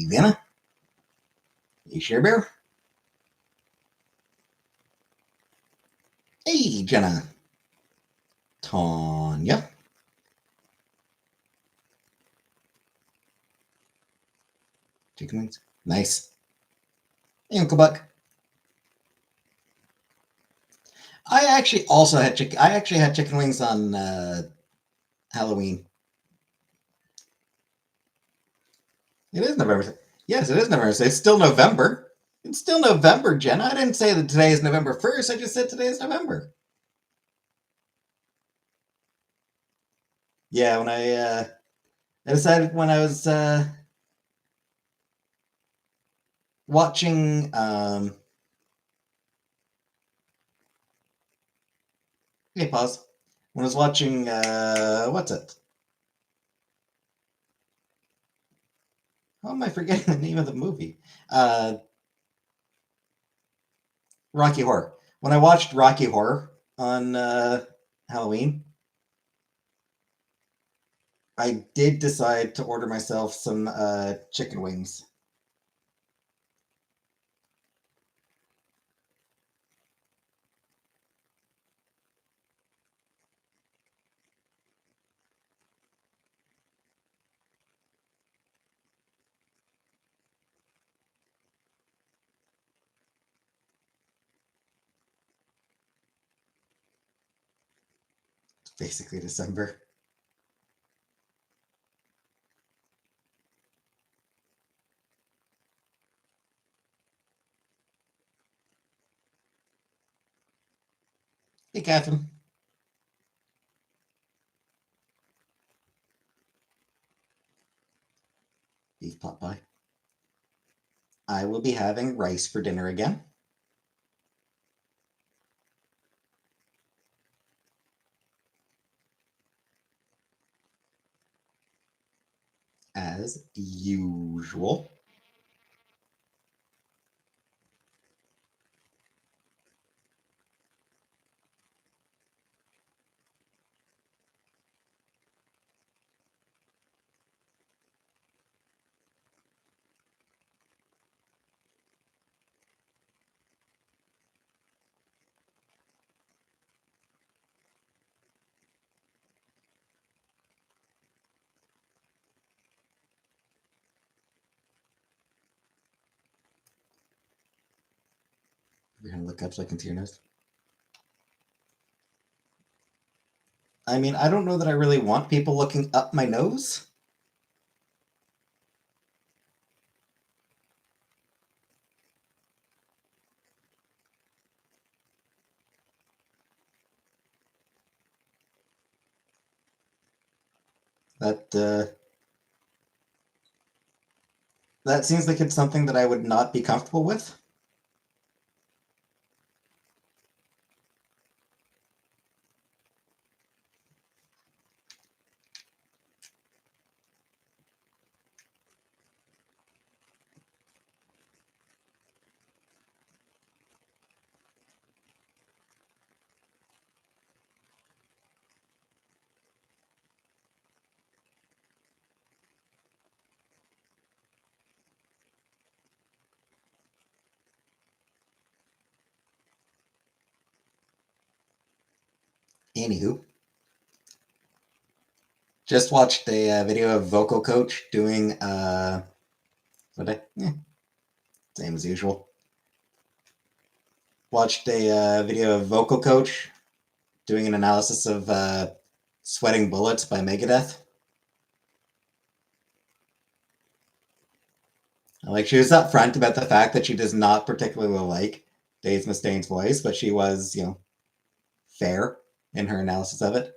Vanna? Hey, Share Bear? Hey, Jenna. Tanya? Chicken wings? Nice. Hey, Uncle Buck. I actually had chicken wings on Halloween. It is November. Yes, it is November. It's still November. It's still November, Jenna. I didn't say that today is November 1st. I just said today is November. Yeah, when I decided when I was watching okay, pause. When I was watching what's it? How am I forgetting the name of the movie? Rocky Horror. When I watched Rocky Horror on Halloween, I did decide to order myself some chicken wings. It's basically December. Hey, Catherine. Beef pot pie. I will be having rice for dinner again. As usual. We're gonna look up so I can see your nose. I mean, I don't know that I really want people looking up my nose. That that seems like it's something that I would not be comfortable with. Anywho, just watched a video of Vocal Coach doing same as usual. Watched a video of Vocal Coach doing an analysis of Sweating Bullets by Megadeth. Like, she was upfront about the fact that she does not particularly like Dave Mustaine's voice, but she was, fair in her analysis of it.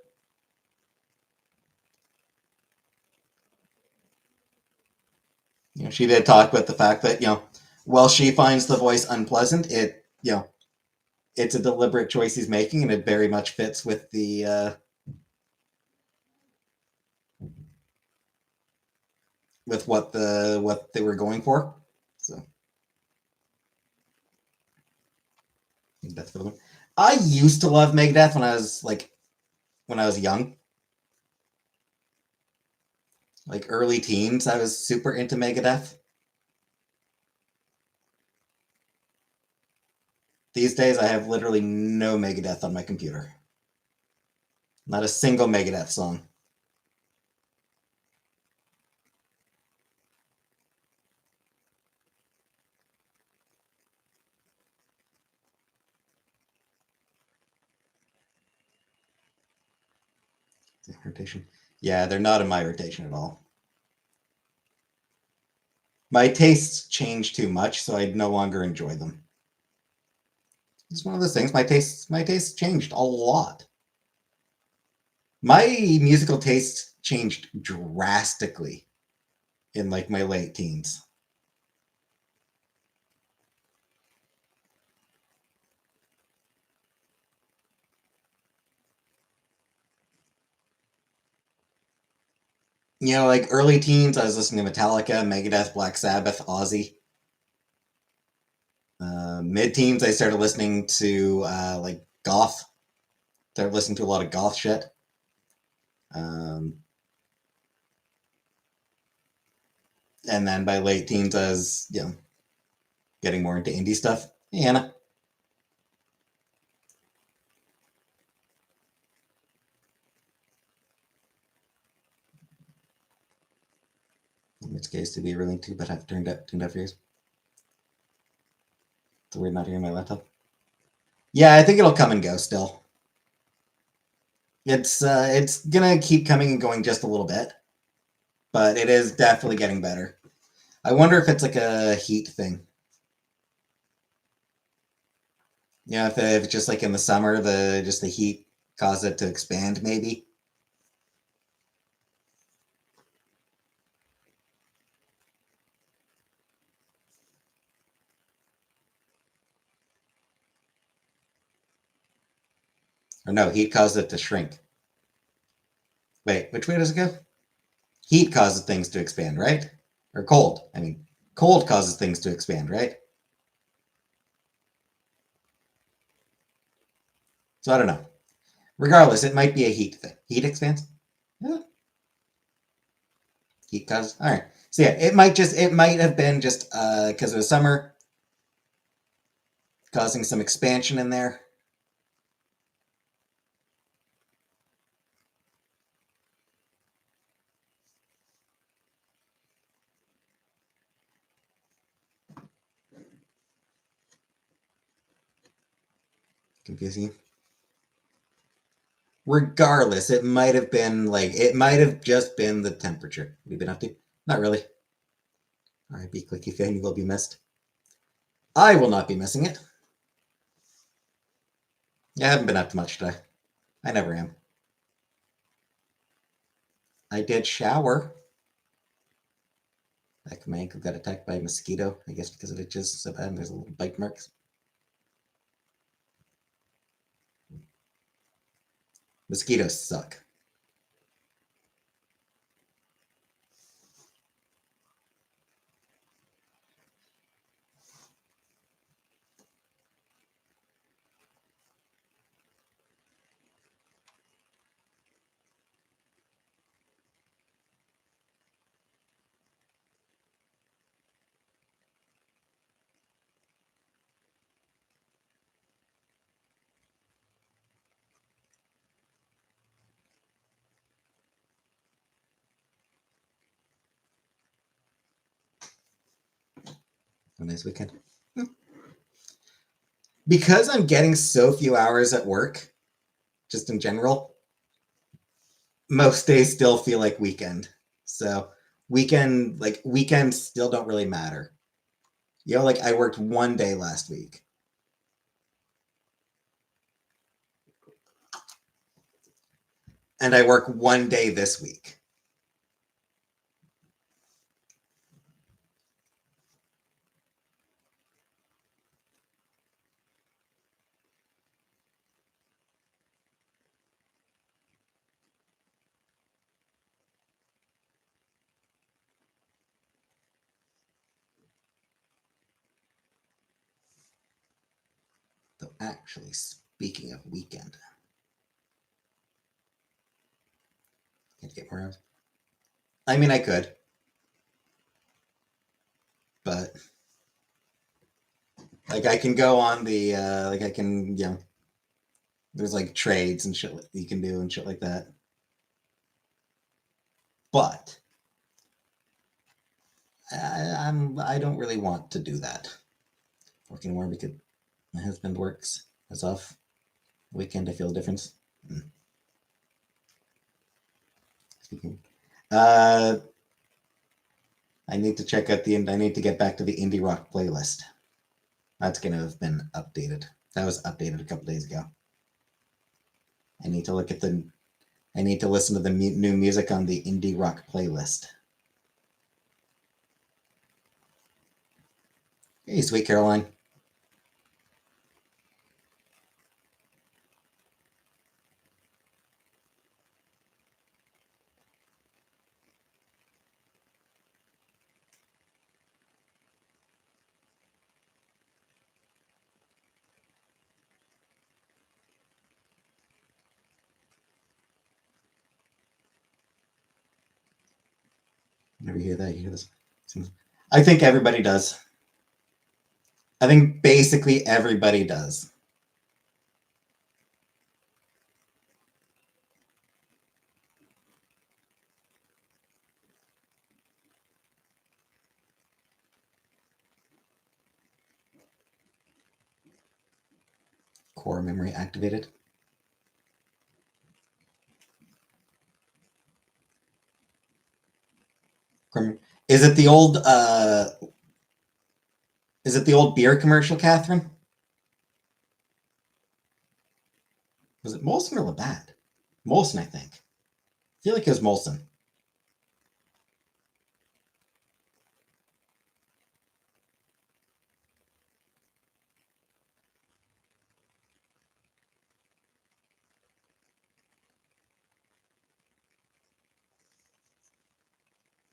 She did talk about the fact that, while she finds the voice unpleasant, it's a deliberate choice he's making, and it very much fits with the with what they were going for. So I think that's the one. I used to love Megadeth when I was like when I was young. Like early teens, I was super into Megadeth. These days, I have literally no Megadeth on my computer. Not a single Megadeth song. Rotation. Yeah, they're not in my rotation at all. My tastes change too much, so I no longer enjoy them. It's one of those things. My tastes changed a lot. My musical taste changed drastically in like my late teens. Like early teens, I was listening to Metallica, Megadeth, Black Sabbath, Ozzy. Mid teens, I started listening to like goth. Started listening to a lot of goth shit. Um, and then by late teens, I was getting more into indie stuff. Hey, Anna, in which case to be really too, but I've turned up for years. So we're not hearing my laptop. Yeah, I think it'll come and go still. It's gonna keep coming and going just a little bit, but it is definitely getting better. I wonder if it's like a heat thing. If it's just like in the summer, the heat caused it to expand, maybe. Or no, heat caused it to shrink. Wait, which way does it go? Heat causes things to expand, right? Or cold. I mean, cold causes things to expand, right? So I don't know. Regardless, it might be a heat thing. Heat expands? Yeah. Heat causes. All right. So yeah, it might have been just because it was summer, causing some expansion in there. Confusing. Regardless, it might have just been the temperature. We've been up to? Not really. All right, be clicky fan, you will be missed. I will not be missing it. I haven't been up to much today. I never am. I did shower. Like my ankle got attacked by a mosquito, I guess because it itches so bad and there's little bite marks. Mosquitoes suck. A nice weekend. Because I'm getting so few hours at work, just in general, most days still feel like weekend. So weekends still don't really matter. Like I worked one day last week. And I work one day this week. Though actually, speaking of weekend, get more hours. I mean, I could, but like I can go on the like I can there's like trades and shit you can do and shit like that. But I don't really want to do that. Working more because my husband works as off weekend. I feel a difference. Speaking, I need to check out I need to get back to the indie rock playlist. That's gonna have been updated. That was updated a couple days ago. I need to look at the. I need to listen to the new music on the indie rock playlist. Hey, sweet Caroline. Never hear that. You hear this? I think everybody does. I think basically everybody does. Core memory activated. Is it the old is it the old beer commercial, Catherine? Was it Molson or Labatt? Molson, I think. I feel like it was Molson.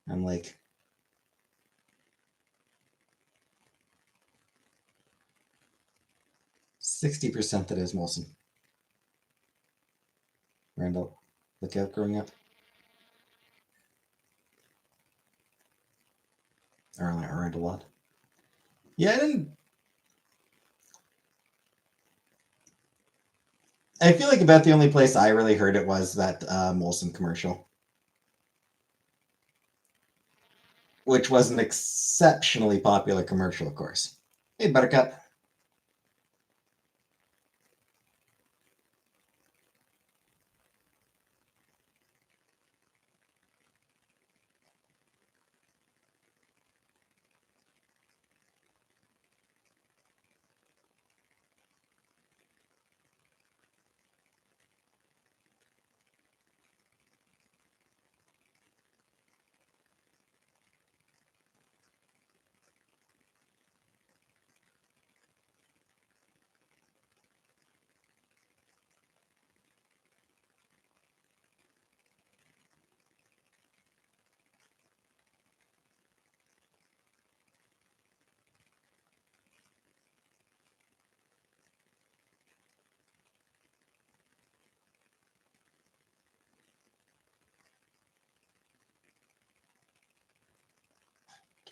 I'm like 60% that is Molson. Randall, look out growing up. Around a lot. Yeah, I feel like about the only place I really heard it was that Molson commercial, which was an exceptionally popular commercial, of course. Hey, Buttercup.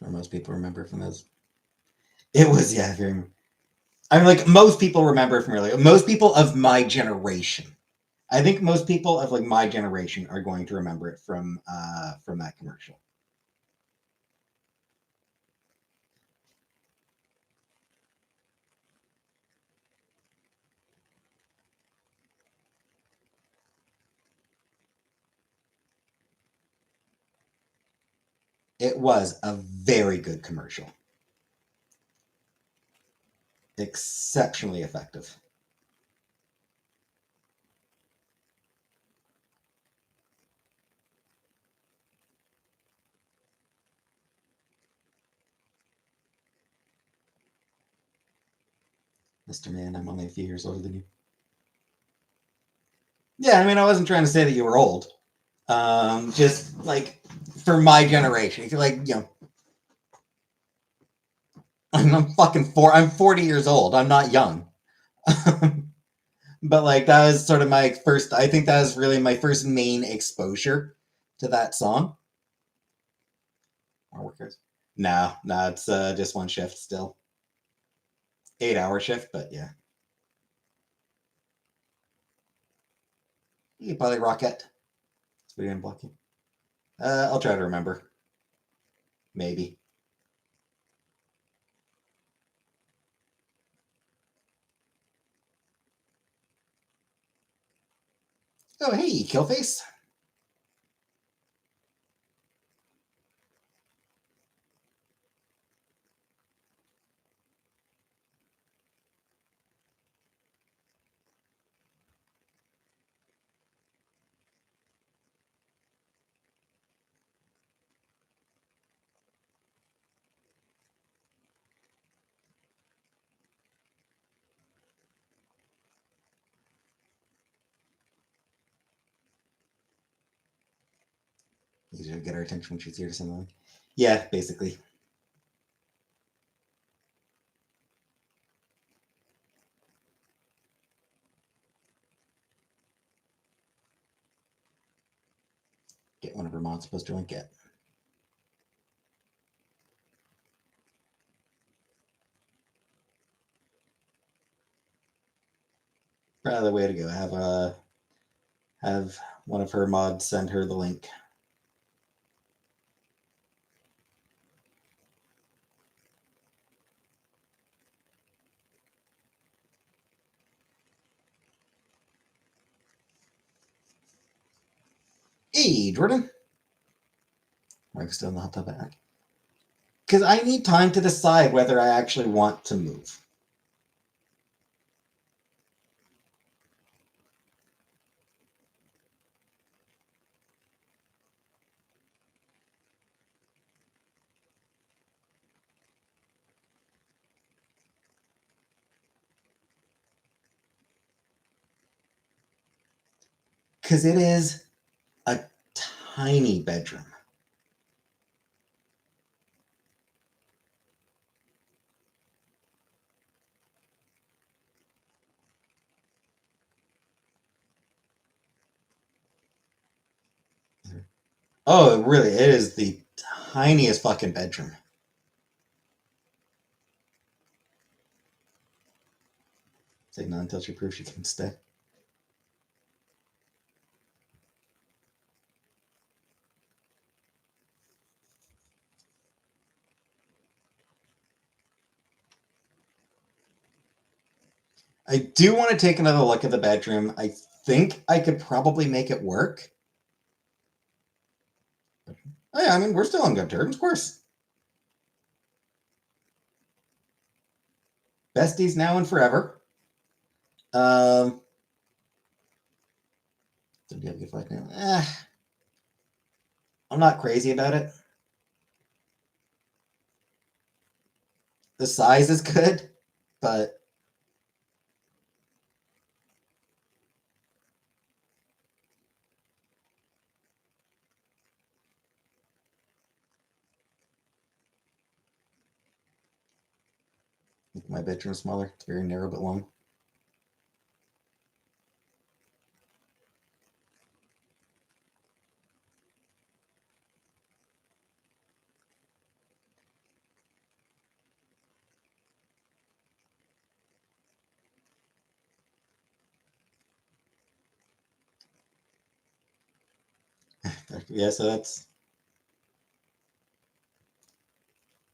Or most people remember from those. It was, yeah, very. I mean, like, most people remember from earlier. Most people of my generation. I think most people of like my generation are going to remember it from that commercial. It was a very good commercial. Exceptionally effective. Mr. Man, I'm only a few years older than you. Yeah, I mean, I wasn't trying to say that you were old. Just like for my generation, if you're like, I'm fucking I'm 40 years old. I'm not young. But like that was sort of my first. I think that was really my first main exposure to that song. More workers? No, it's just one shift still. 8-hour shift, but yeah. You could probably rock it. Speed and blocking. I'll try to remember. Maybe. Oh, hey, Killface. Easier to get her attention when she's here to something. Yeah, basically. Get one of her mods supposed to link it. Probably the way to go. Have one of her mods send her the link. Hey, Jordan. I'm still in the hot tub back. Because I need time to decide whether I actually want to move. Because it is a tiny bedroom. Oh, really? It is the tiniest fucking bedroom. Say not until she proves she can stay. I do want to take another look at the bedroom. I think I could probably make it work. Oh, yeah, I mean, we're still on good terms, of course. Besties now and forever. So do you have a good fight now? I'm not crazy about it. The size is good, but my bedroom's smaller. It's very narrow but long. Yeah, so that's...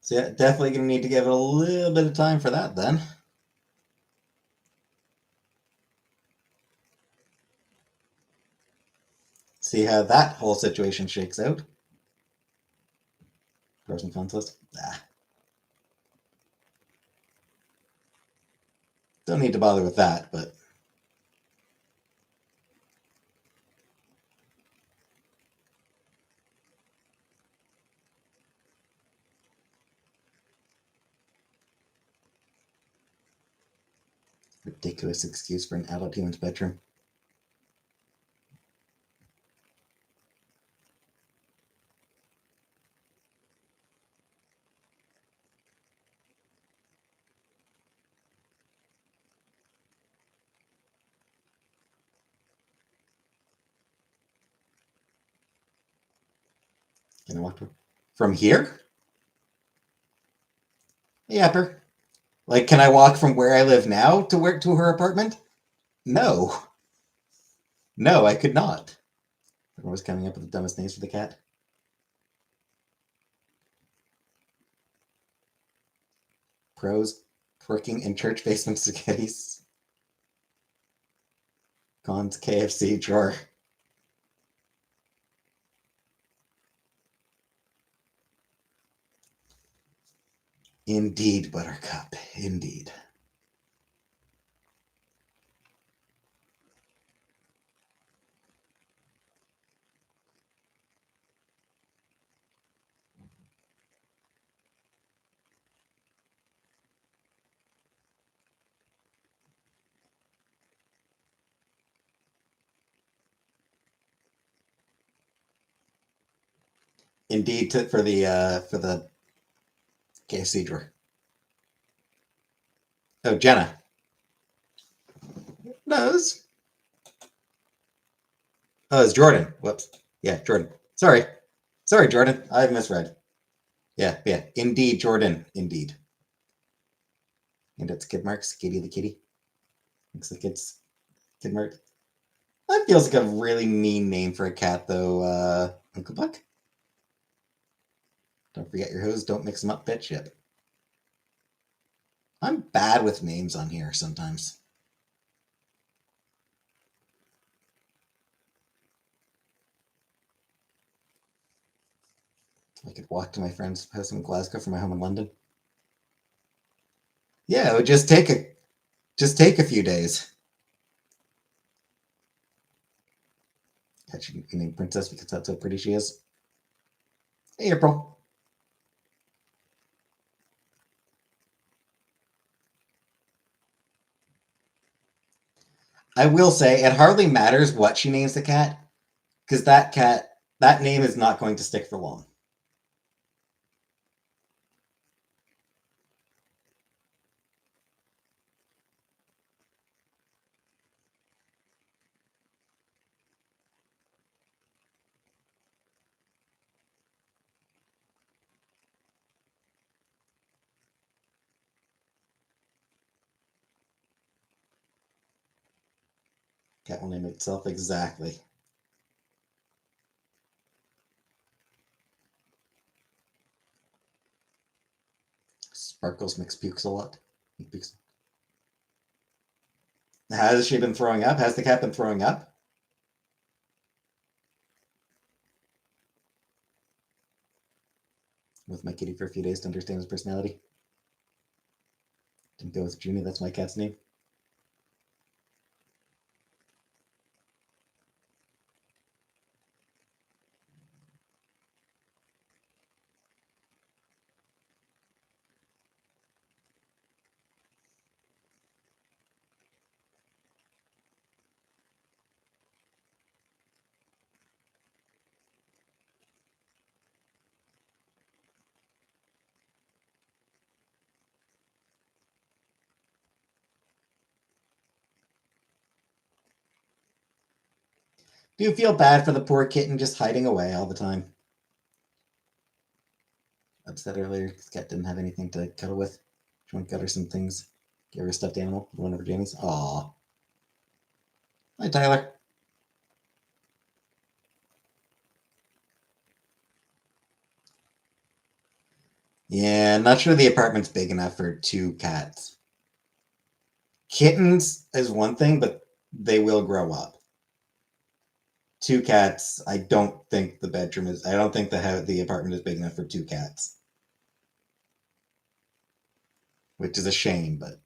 So yeah, definitely going to need to give it a little bit of time for that then. See how that whole situation shakes out. Pros and cons list. Don't need to bother with that, but... Ridiculous excuse for an adult human's bedroom. Can I walk from here? Yapper. Like, can I walk from where I live now to her apartment? No. No, I could not. Everyone was coming up with the dumbest names for the cat. Pros, pricking in church basement spaghettis. Cons, KFC drawer. Indeed, Buttercup. Indeed. Indeed, for the KFC drawer. Oh, Jenna. No, it's Jordan. Whoops. Yeah, Jordan. Sorry, Jordan. I've misread. Yeah. Indeed, Jordan. Indeed. And it's Kid Marks, Kitty the kitty. Looks like it's Kid Mark. That feels like a really mean name for a cat, though. Uncle Buck. Don't forget your hose. Don't mix them up, bitch. Yep. I'm bad with names on here sometimes. I could walk to my friend's house in Glasgow from my home in London. Yeah, it would just take a few days. Cat should be named Princess because that's how pretty she is. Hey, April. I will say it hardly matters what she names the cat, because that name is not going to stick for long. Cat will name itself exactly. Sparkles makes pukes a lot. Pukes. Has she been throwing up? Has the cat been throwing up? With my kitty for a few days to understand his personality. Didn't go with Junie, that's my cat's name. Do you feel bad for the poor kitten just hiding away all the time? Upset earlier because cat didn't have anything to cuddle with. She went got her some things. Gave her a stuffed animal, one of her jammies. Aw. Hi, Tyler. Yeah, not sure the apartment's big enough for 2 cats. Kittens is one thing, but they will grow up. 2 cats, I don't think the bedroom is. I don't think the apartment is big enough for 2 cats, which is a shame. But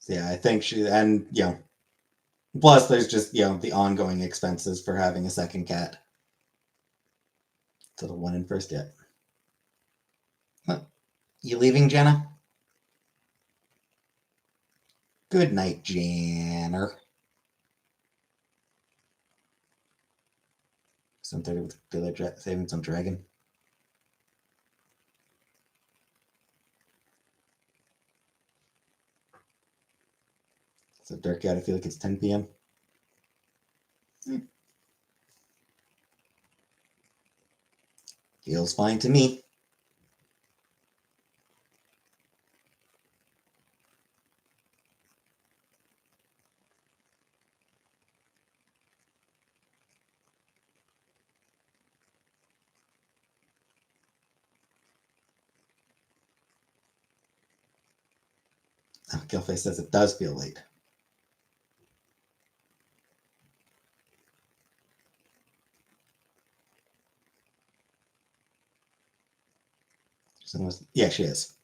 So yeah, I think she, and plus there's just the ongoing expenses for having a second cat. So the one in first yet. Huh. You leaving, Jenna? Good night, Janner. 7:30 with daylight savings on Dragon. So dark out. I feel like it's 10 p.m. Feels fine to me. Oh, Gilface says it does feel late. Yeah, she is.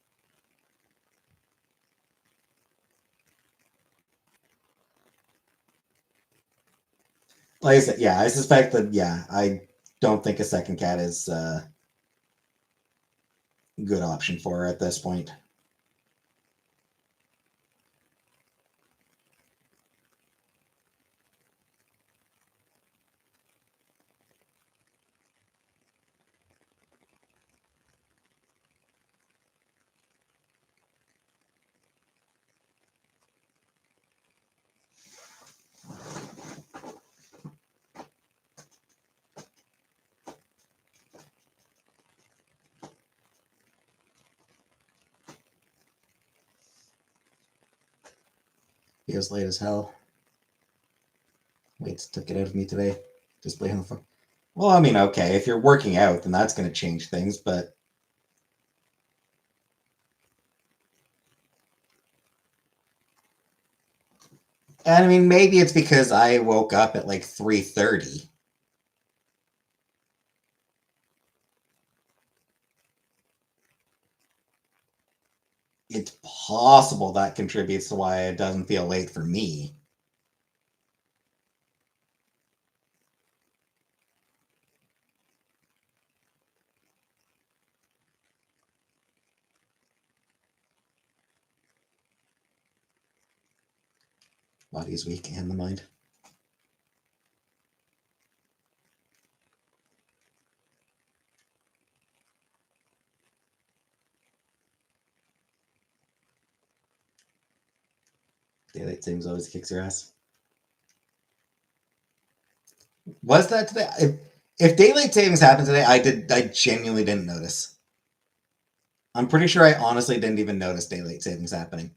Like I said, yeah, I suspect that, I don't think a second cat is a good option for her at this point. Feels late as hell. Weights took it out of me today. Just playing the phone. Well, I mean, okay, if you're working out, then that's going to change things, but. And I mean, maybe it's because I woke up at like 3:30. It's possible that contributes to why it doesn't feel late for me. Body's weak and the mind. Daylight savings always kicks your ass. Was that today? If daylight savings happened today, I genuinely didn't notice. I'm pretty sure I honestly didn't even notice daylight savings happening.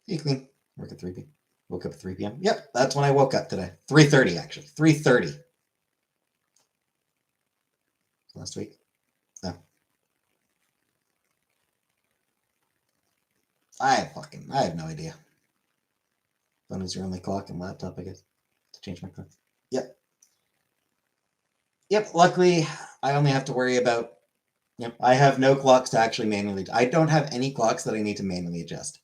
Equally, work at 3 p.m. Woke up at 3 p.m. Yep, that's when I woke up today. 3:30 actually. 3:30 last week. No, I have no idea. Phone is your only clock and laptop, I guess, to change my clock. Yep. Yep. Luckily, I only have to worry about. Yep. I have no clocks to actually manually. I don't have any clocks that I need to manually adjust.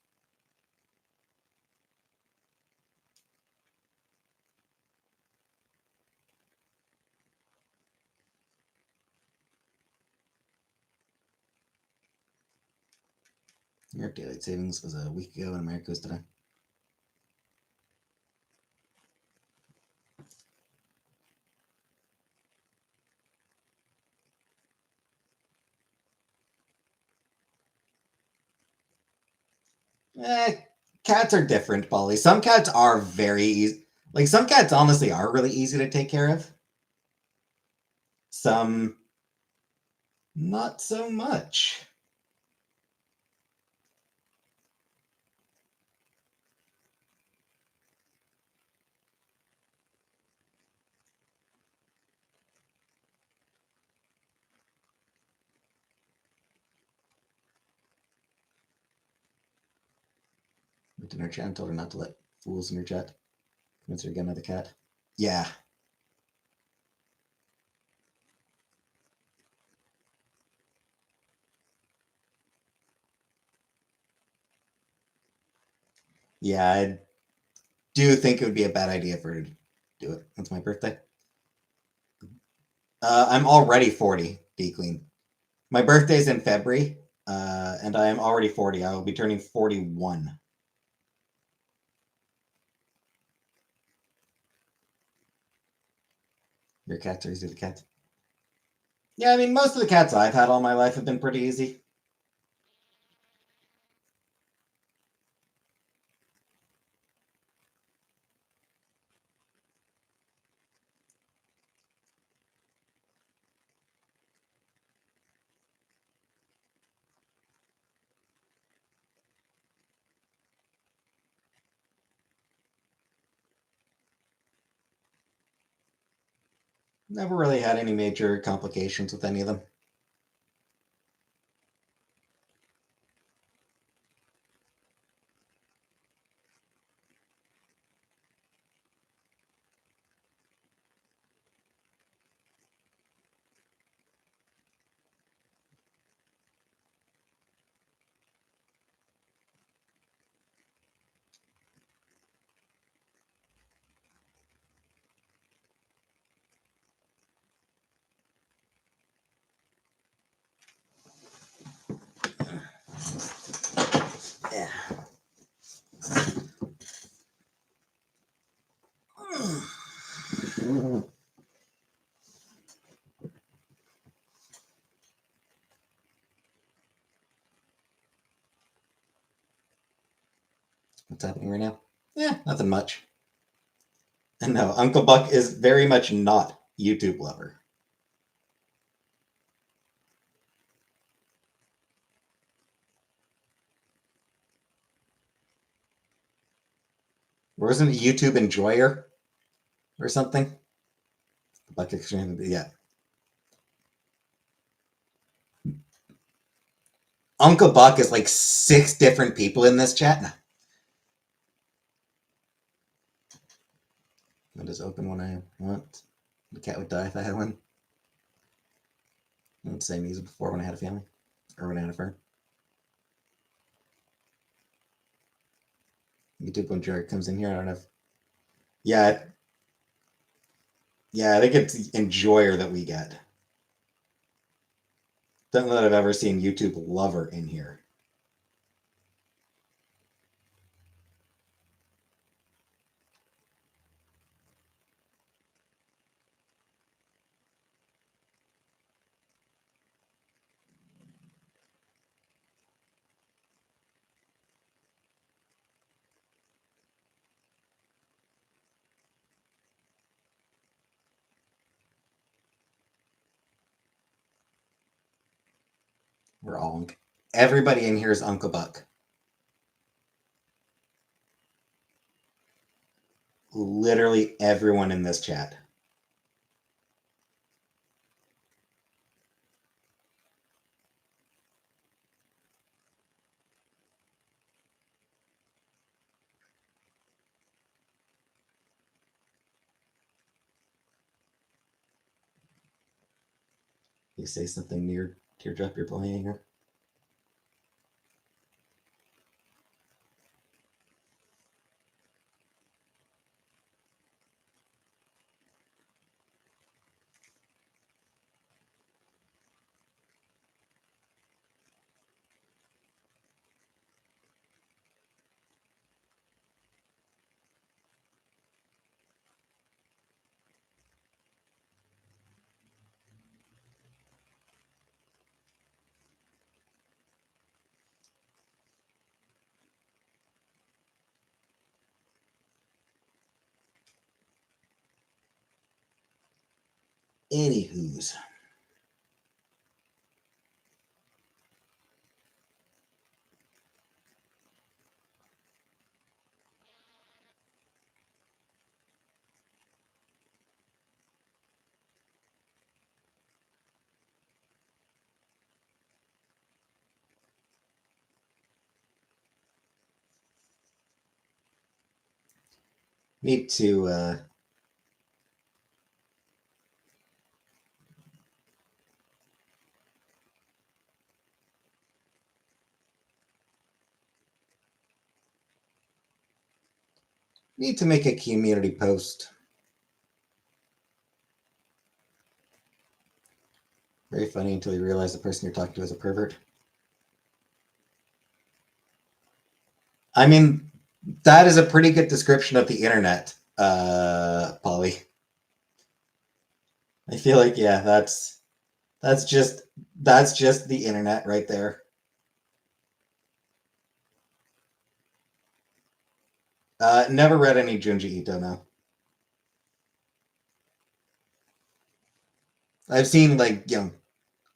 Your daylight savings was a week ago, and America was today. Eh, cats are different, Polly. Some cats are very easy. Like some cats, honestly, are really easy to take care of. Some, not so much. Went in her chat and told her not to let fools in her chat. Convince her to get another cat. Yeah. Yeah, I do think it would be a bad idea for her to do it. When's my birthday? I'm already 40, D-Clean. My birthday's in February, and I am already 40. I will be turning 41. Your cats are easy to catch. Yeah, I mean, most of the cats I've had all my life have been pretty easy. Never really had any major complications with any of them. Yeah. What's happening right now? Yeah, nothing much. And no, Uncle Buck is very much not YouTube lover. Wasn't it YouTube enjoyer or something? Buck Exchange, yeah. Uncle Buck is like 6 different people in this chat now. Windows open when I want. The cat would die if I had one. I would say use it before when I had a family or when I had a friend. YouTube when Jared comes in here, I don't know if. Yeah. Yeah, I think it's enjoyer that we get. Don't know that I've ever seen YouTube lover in here. We're all. Everybody in here is Uncle Buck. Literally everyone in this chat. You say something near Teardrop, you're playing her. Anywho's. Need to make a community post. Very funny until you realize the person you're talking to is a pervert. I mean, that is a pretty good description of the internet, Polly. I feel like yeah, that's just the internet right there. Never read any Junji Ito. No, I've seen like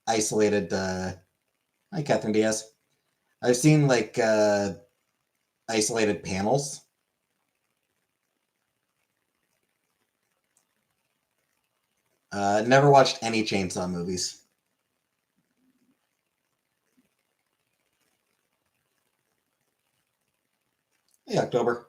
isolated. Hi, Catherine Diaz. I've seen like isolated panels. Never watched any Chainsaw movies. Hey, October.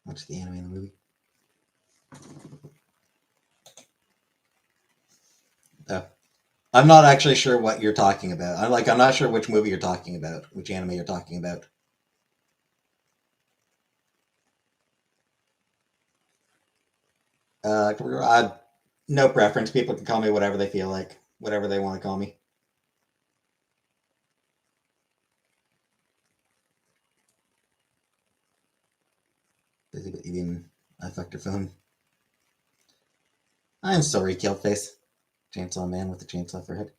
Watch the anime in the movie. Oh. I'm not actually sure what you're talking about. I'm not sure which movie you're talking about, which anime you're talking about. No preference. People can call me whatever they feel like, whatever they want to call me. Busy but eating. I fucked your phone. I'm sorry, Killface. Chainsaw Man with the chainsaw for head.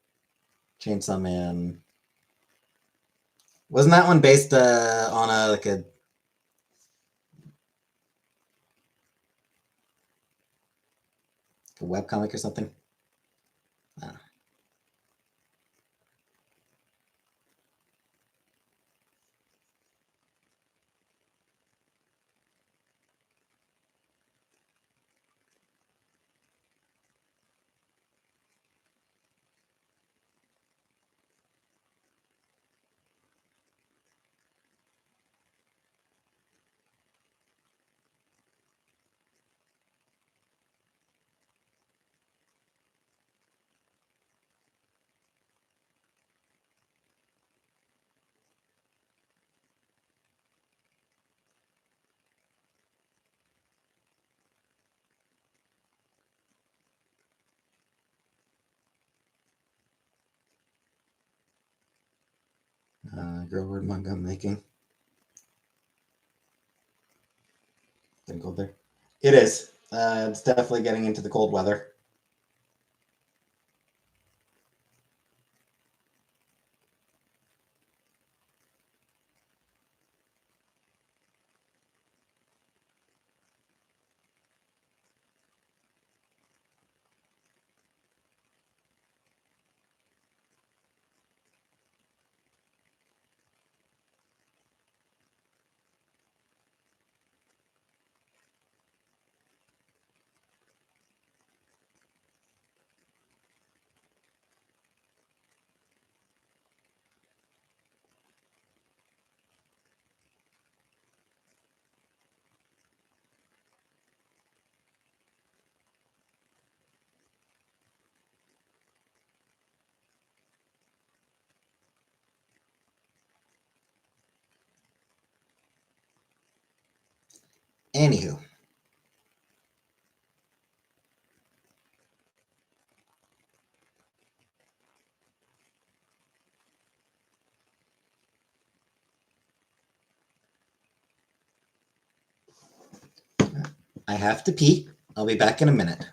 Chainsaw Man. Wasn't that one based on a webcomic or something? I don't know. Girl word manga I'm making. Getting cold there. It is. It's definitely getting into the cold weather. Anywho, I have to pee. I'll be back in a minute.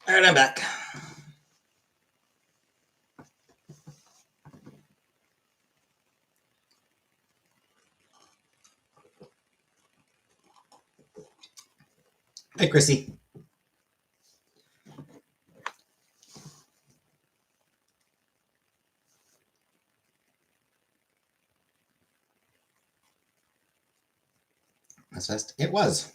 All right, I'm back. Hi, Chrissy. That's fast. It was.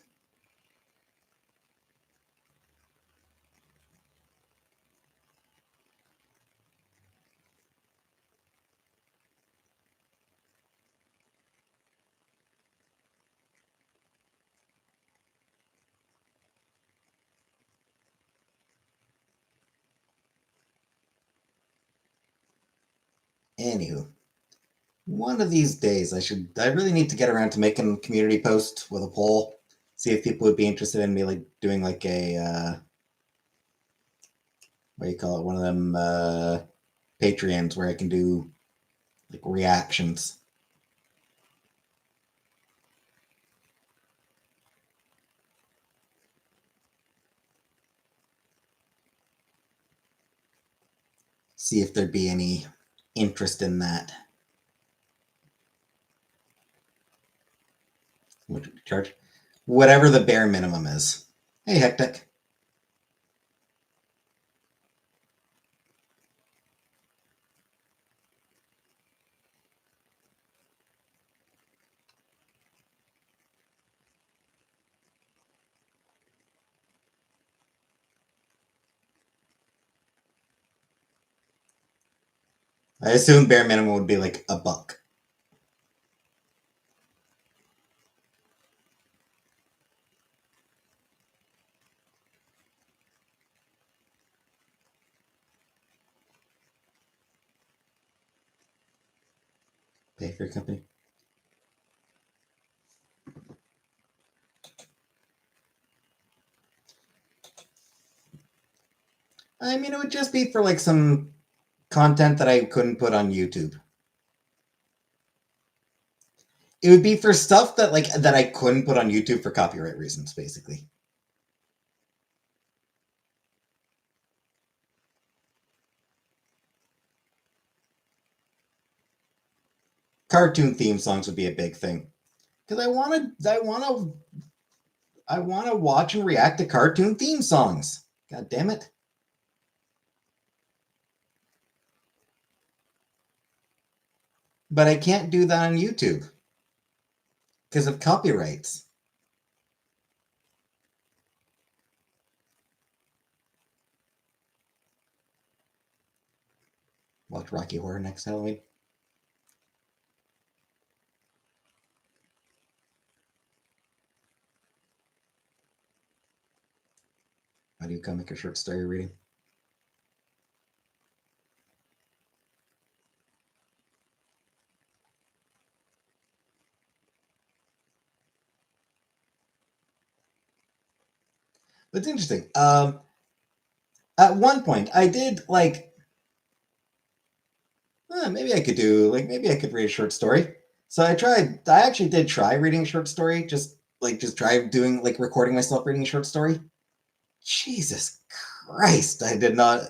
Anywho, one of these days I really need to get around to making a community post with a poll. See if people would be interested in me like doing like a what do you call it? One of them Patreons where I can do like reactions. See if there'd be any interest in that. What would you charge? Whatever the bare minimum is. Hey, Hectic. I assume bare minimum would be like $1. Pay for your company. I mean, it would just be for like some content that I couldn't put on YouTube. It would be for stuff that I couldn't put on YouTube for copyright reasons, basically. Cartoon theme songs would be a big thing because I want to watch and react to cartoon theme songs. God damn it! But I can't do that on YouTube because of copyrights. Watch Rocky Horror next Halloween. Audio comic or short story reading. It's interesting. At one point, I did like, maybe I could do maybe I could read a short story. So I tried. I actually did try reading a short story just like just try doing like recording myself reading a short story. Jesus Christ, I did not.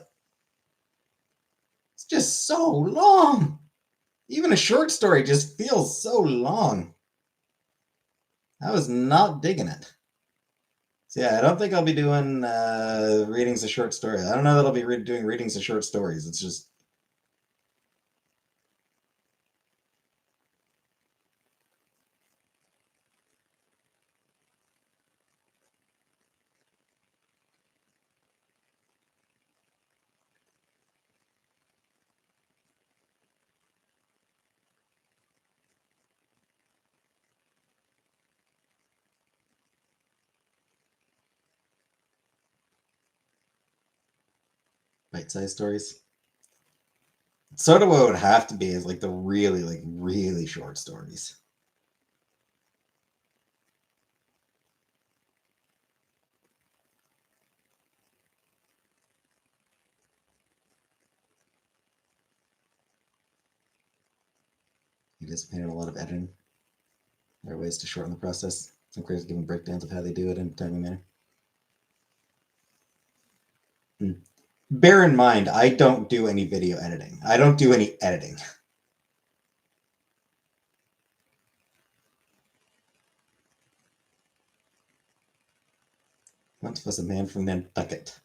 It's just so long. Even a short story just feels so long. I was not digging it. So yeah, I don't think I'll be doing readings of short stories. I don't know that I'll be doing readings of short stories. It's just bite-sized stories. Sort of what it would have to be is like the really short stories. You just painted a lot of editing. There are ways to shorten the process. Some creators giving breakdowns of how they do it in a timely manner. Bear in mind, I don't do any video editing. I don't do any editing. Once was a man from Nantucket.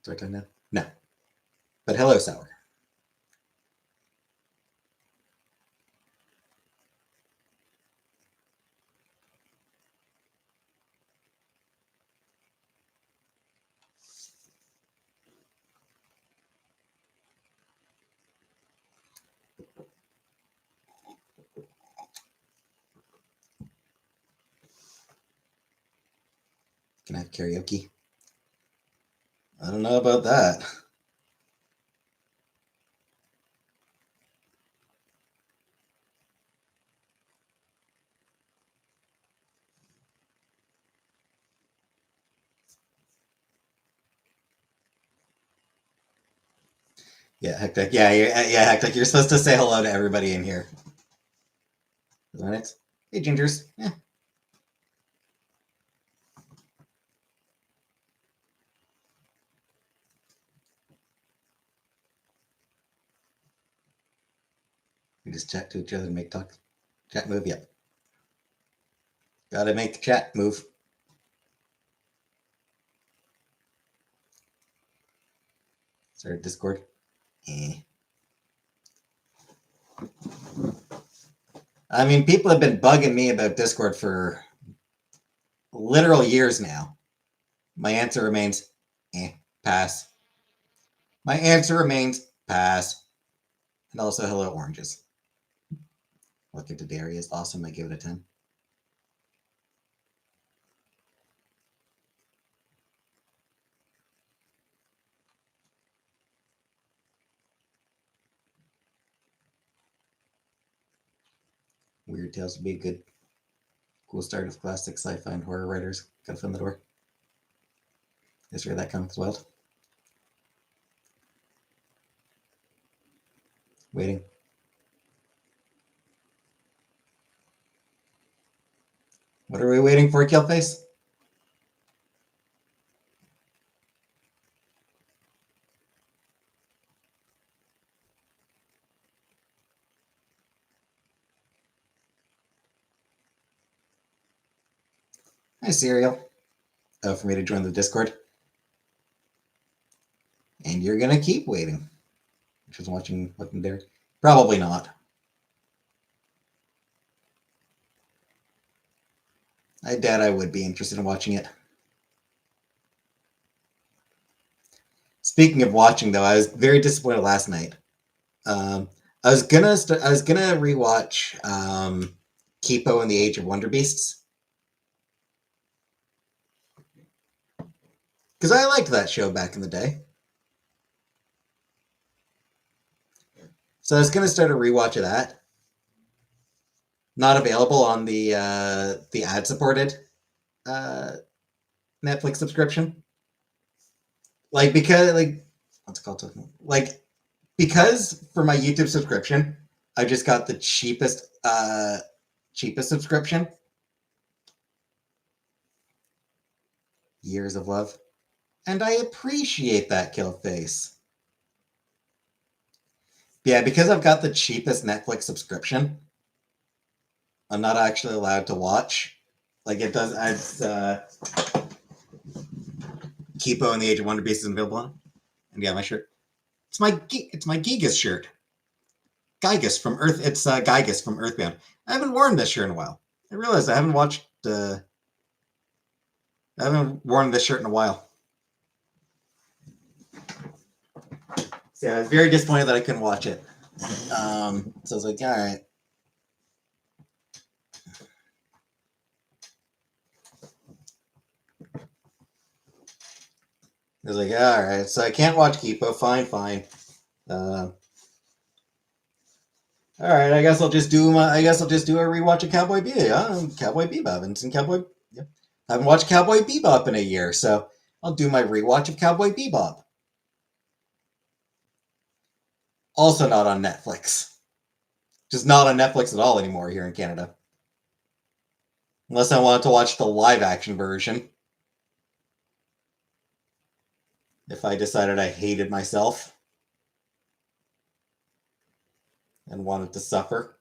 Do I turn now? No. But hello, Sour. Can I have karaoke? I don't know about that. Yeah, Hectic. Yeah, Hectic. You're supposed to say hello to everybody in here. Right? Hey, Gingers. Yeah. We just chat to each other and make talk. Chat move, yep. Gotta make the chat move. Sorry, Discord. I mean, people have been bugging me about Discord for literal years now. My answer remains, pass. My answer remains, pass. And also, hello, oranges. Look at the dairy is awesome. I give it a 10. Weird Tales would be a good, cool start of classic sci-fi and horror writers. Gotta find the door. History of that comic as well. Waiting. What are we waiting for, Killface? Hi, Cereal. Oh, for me to join the Discord. And you're gonna keep waiting. which was watching Dairy. Probably not. I doubt I would be interested in watching it. Speaking of watching, though, I was very disappointed last night. I was gonna rewatch Kipo and the Age of Wonder Beasts because I liked that show back in the day. So I was gonna start a rewatch of that. Not available on the ad-supported Netflix subscription. Because what's it called? Because for my YouTube subscription, I just got the cheapest subscription. Years of love. And I appreciate that, Killface. Yeah, because I've got the cheapest Netflix subscription, I'm not actually allowed to watch. It does. Kipo and the Age of Wonder Beasts is available on. And yeah, my shirt. It's my Gigas shirt. Gygas from Earth. It's Gygas from Earthbound. I haven't worn this shirt in a while. I realized I haven't worn this shirt in a while. So yeah, I was very disappointed that I couldn't watch it. So I was like, all right. I was like, all right. So I can't watch Kipo. Fine. All right. I guess I'll just do a rewatch of Cowboy Bebop. Cowboy Bebop and Cowboy. Yeah. I haven't watched Cowboy Bebop in a year, so I'll do my rewatch of Cowboy Bebop. Also not on Netflix. Just not on Netflix at all anymore here in Canada. Unless I wanted to watch the live action version. If I decided I hated myself and wanted to suffer.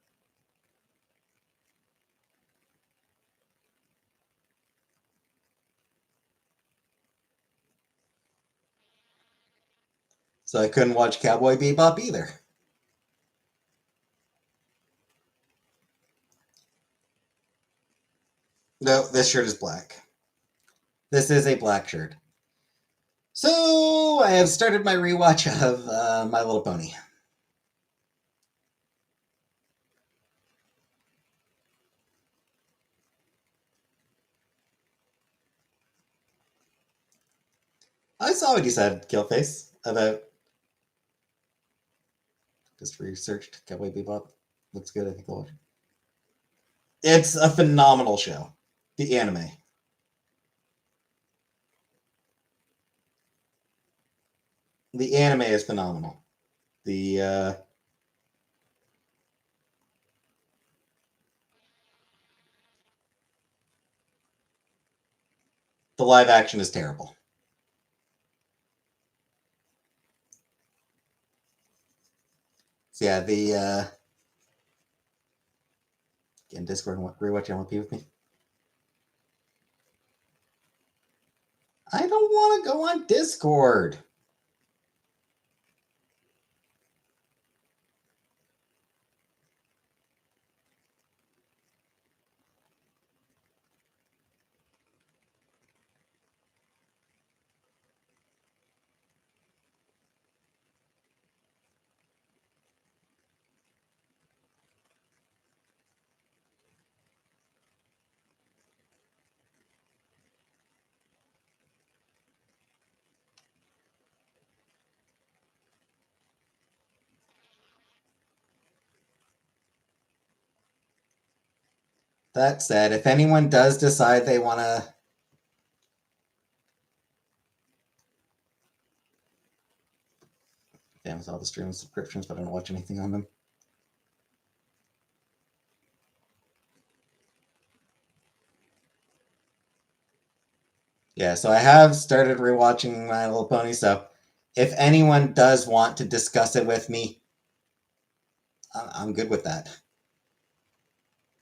So I couldn't watch Cowboy Bebop either. No, this shirt is black. This is a black shirt. So I have started my rewatch of My Little Pony. I saw what you said, Killface, about just researched Cowboy Bebop. Looks good, I think I'll watch. It's a phenomenal show. The anime. The anime is phenomenal. The live action is terrible. So yeah, in Discord, rewatch MLP with me. I don't want to go on Discord. That said, if anyone does decide they want to with all the streaming subscriptions, but I don't watch anything on them. Yeah, so I have started rewatching My Little Pony, so if anyone does want to discuss it with me, I'm good with that.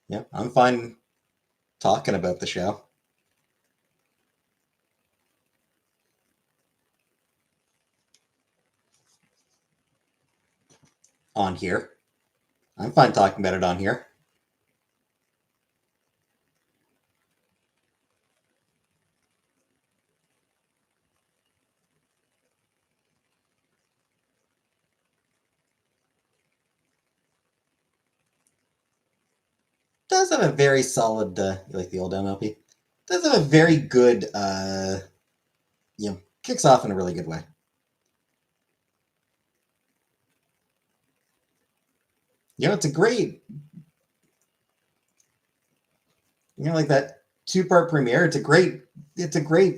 Yeah, I'm fine talking about the show. on here. I'm fine talking about it on here. Does have a very solid, you like the old MLP? Does have a very good, kicks off in a really good way. It's a great, like that two-part premiere. It's a great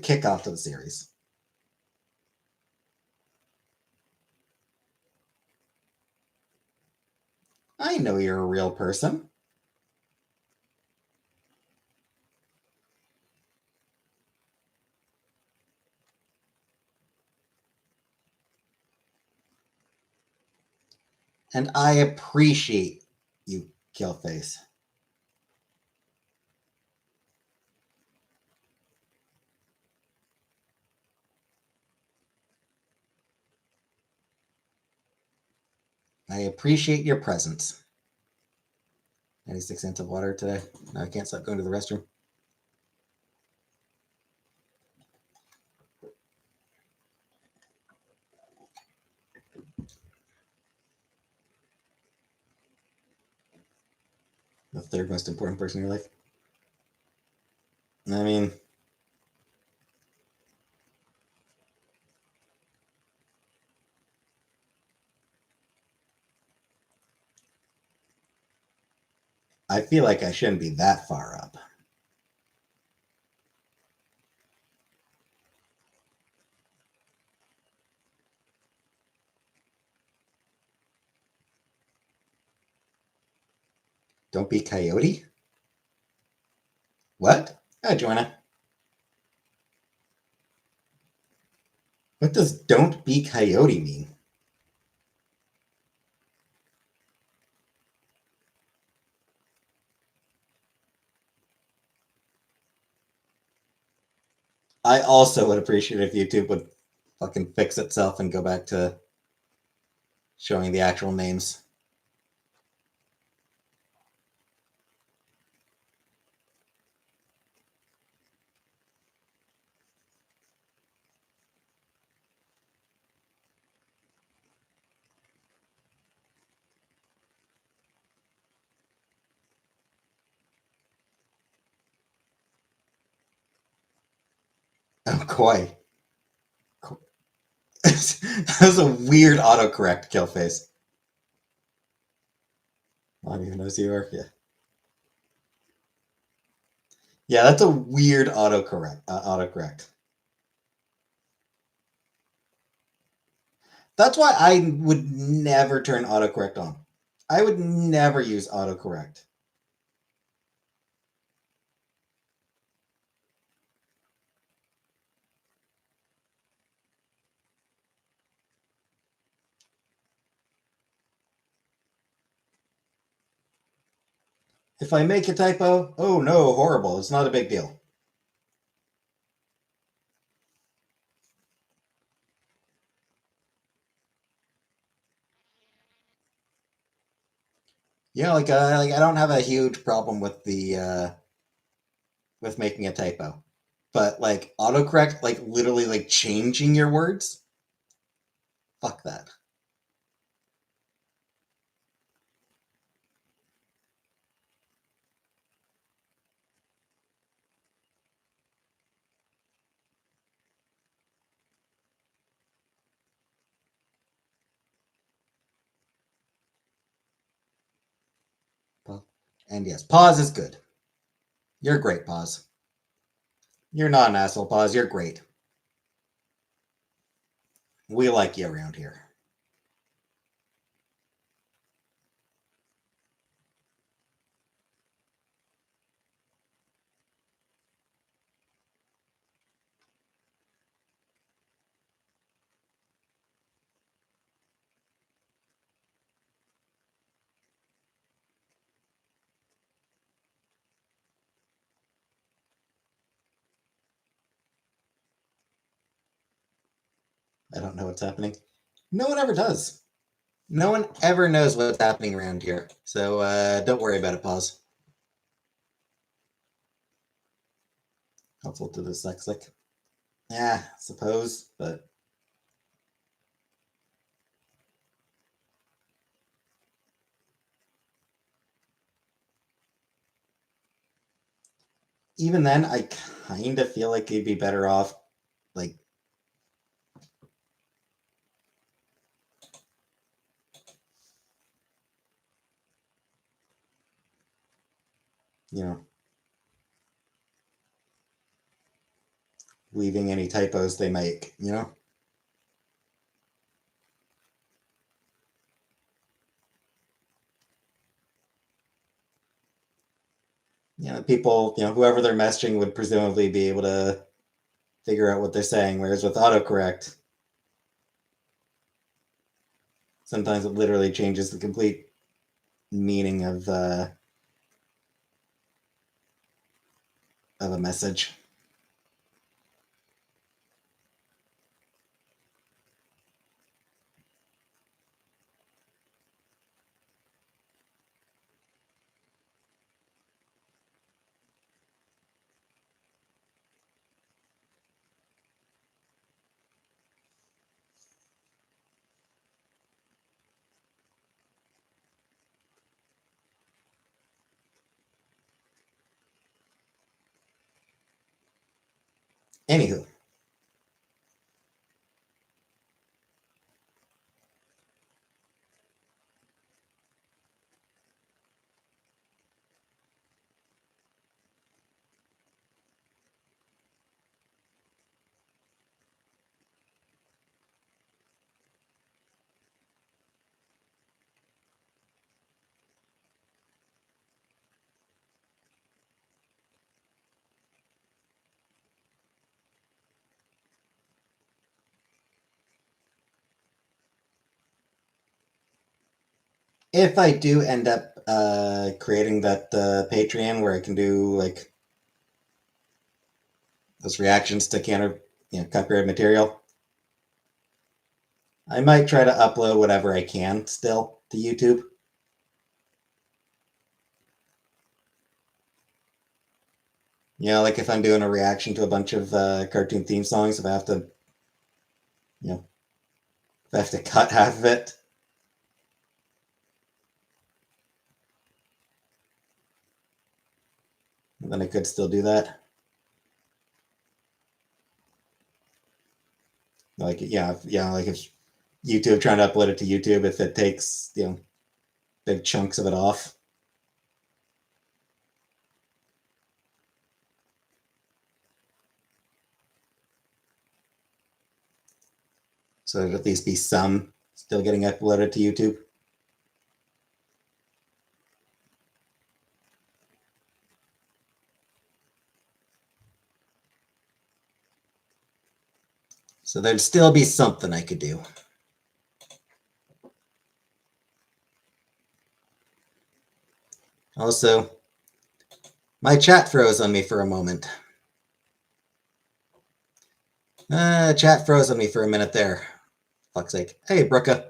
kickoff to the series. I know you're a real person. And I appreciate you, Killface. I appreciate your presence. 96 cents of water today. No, I can't stop going to the restroom. The third most important person in your life. I mean, I feel like I shouldn't be that far up. Don't be Coyote? What? Hi, Joanna. What does don't be Coyote mean? I also would appreciate if YouTube would fucking fix itself and go back to showing the actual names. Oh, Koi. That was a weird autocorrect, Killface. I don't even know who you are. Yeah. Yeah, that's a weird autocorrect. That's why I would never turn autocorrect on. I would never use autocorrect. If I make a typo, oh no, horrible. It's not a big deal. Like I don't have a huge problem with the with making a typo, but like autocorrect, like literally like changing your words, fuck that. And yes, pause is good. You're great, pause. You're not an asshole, pause. You're great. We like you around here. I don't know what's happening. No one ever does. No one ever knows what's happening around here, so don't worry about it, pause. Helpful to the dyslexic. Yeah, suppose, but even then, I kind of feel like you'd be better off, like, you know, leaving any typos they make, you know? People, whoever they're messaging would presumably be able to figure out what they're saying, whereas with autocorrect, sometimes it literally changes the complete meaning of a message. Anywho, if I do end up creating that Patreon where I can do like those reactions to copyright material, I might try to upload whatever I can still to YouTube. Like if I'm doing a reaction to a bunch of cartoon theme songs, if I have to, if I have to cut half of it, then I could still do that. Like, like if YouTube trying to upload it to YouTube, if it takes, big chunks of it off. So it'd at least be some still getting uploaded to YouTube. So there'd still be something I could do. Also, my chat froze on me for a moment. Chat froze on me for a minute there. Fuck's sake. Hey, Brooka.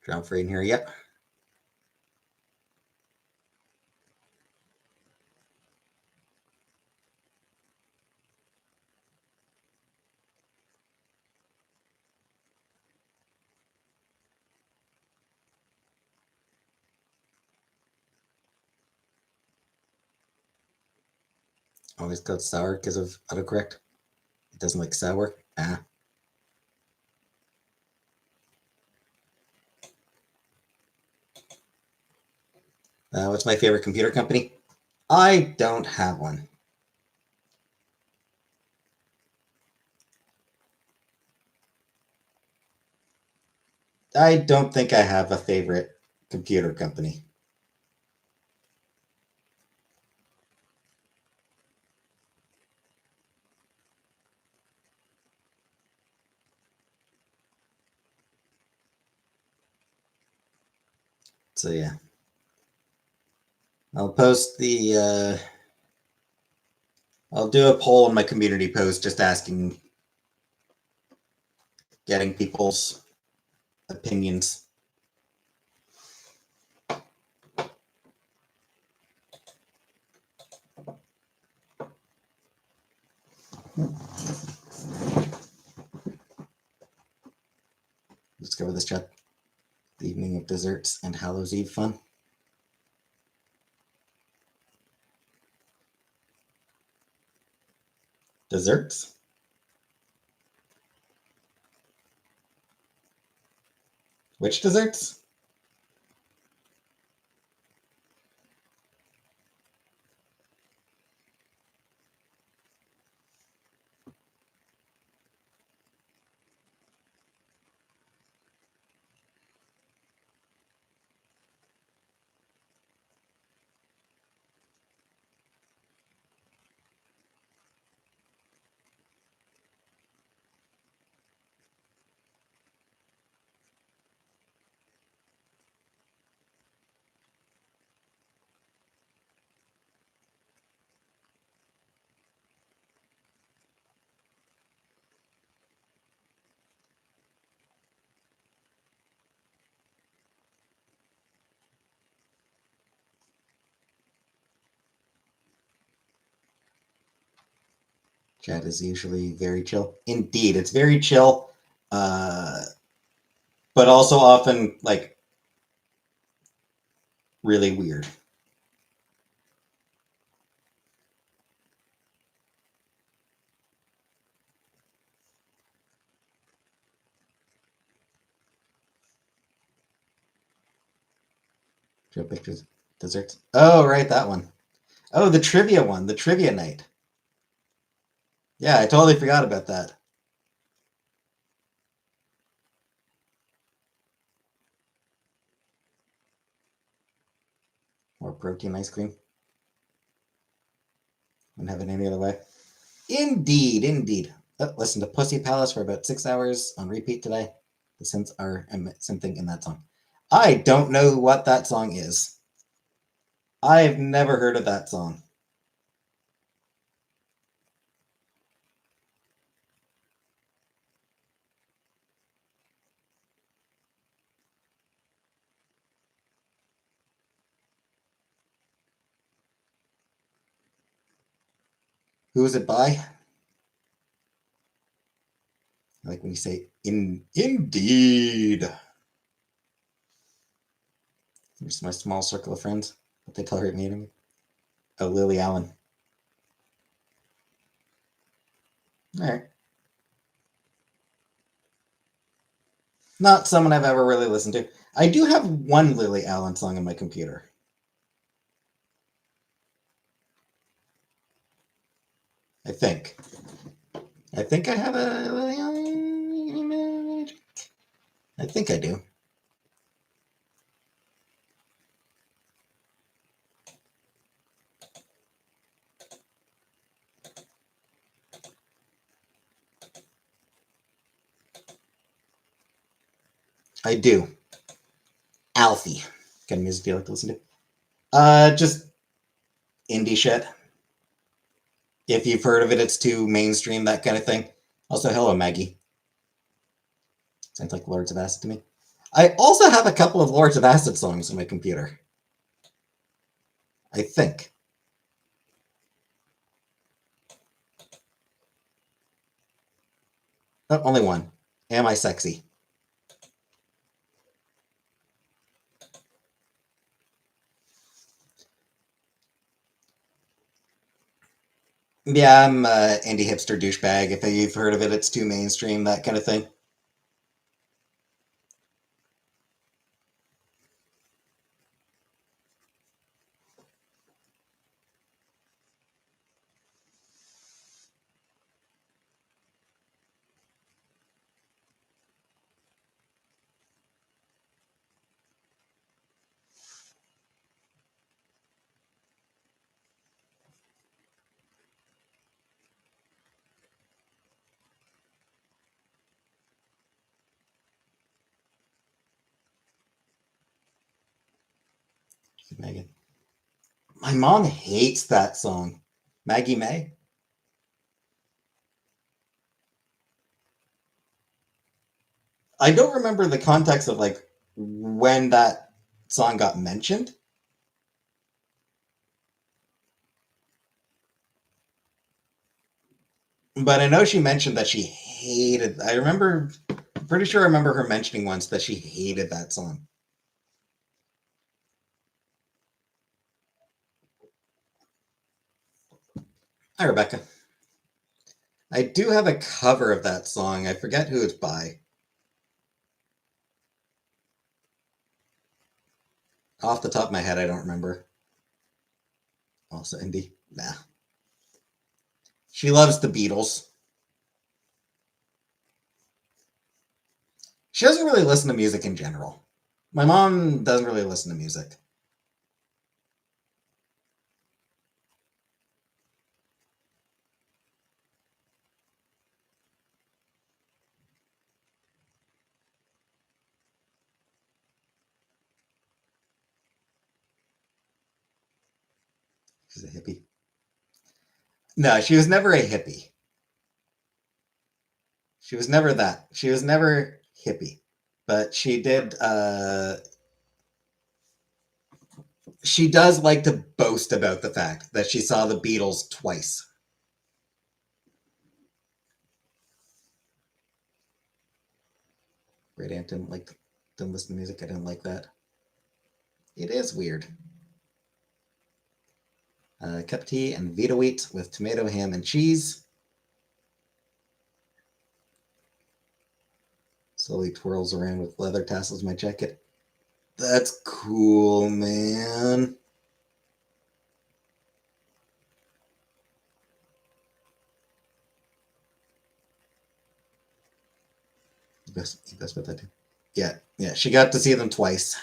Drown free in here. Yep. Always called sour because of autocorrect. It doesn't like sour. Ah. What's my favorite computer company? I don't have one. I don't think I have a favorite computer company. So yeah. I'll post the I'll do a poll in my community post just asking, getting people's opinions. Let's go with this chat. The evening of desserts and Hallows Eve fun. Desserts? Which desserts? Chat is usually very chill. Indeed, it's very chill, but also often like really weird. Show pictures, desserts. Oh, right, that one. Oh, the trivia one, the trivia night. Yeah, I totally forgot about that. More protein ice cream. Wouldn't have it any other way. Indeed, indeed. Oh, listen to Pussy Palace for about 6 hours on repeat today. The synths are something in that song. I don't know what that song is. I've never heard of that song. Who is it by? I like when you say indeed. Here's my small circle of friends, but they tolerate me anyway. Oh, Lily Allen. All right. Not someone I've ever really listened to. I do have one Lily Allen song on my computer. I think. I think I have a Lily Allen image. I think I do. I do. Alfie. What kind of music do you like to listen to? Just indie shit. If you've heard of it, it's too mainstream, that kind of thing. Also, hello, Maggie. Sounds like Lords of Acid to me. I also have a couple of Lords of Acid songs on my computer. I think. Oh, only one. Am I Sexy? Yeah, I'm indie hipster douchebag. If you've heard of it, it's too mainstream, that kind of thing. Megan. My mom hates that song. Maggie May? I don't remember the context of like when that song got mentioned. But I know she mentioned that she hated. I remember, pretty sure I remember her mentioning once that she hated that song. Hi, Rebecca. I do have a cover of that song. I forget who it's by. Off the top of my head, I don't remember. Also, indie. Nah. She loves the Beatles. She doesn't really listen to music in general. My mom doesn't really listen to music. She's a hippie. No, she was never a hippie. She was never that. She was never hippie. But she did she does like to boast about the fact that she saw the Beatles twice. Great aunt didn't listen to music. I didn't like that. It is weird. Cup of tea and Vita wheat with tomato, ham, and cheese. Slowly twirls around with leather tassels my jacket. That's cool, man. Best bet that too. Yeah. She got to see them twice.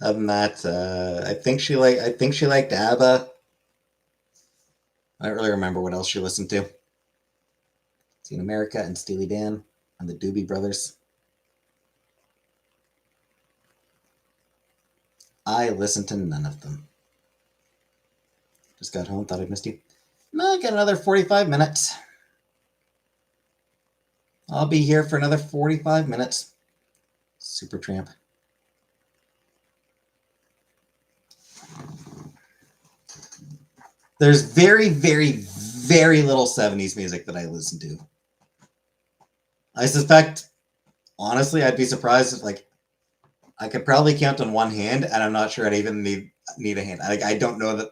Other than that, I think she liked ABBA. I don't really remember what else she listened to. Seen America and Steely Dan and the Doobie Brothers. I listened to none of them. Just got home, thought I'd missed you. No, I got another 45 minutes. I'll be here for another 45 minutes. Super tramp. There's very, very, very little 70s music that I listen to. I suspect, honestly, I'd be surprised if like I could probably count on one hand, and I'm not sure I'd even need a hand. I don't know that.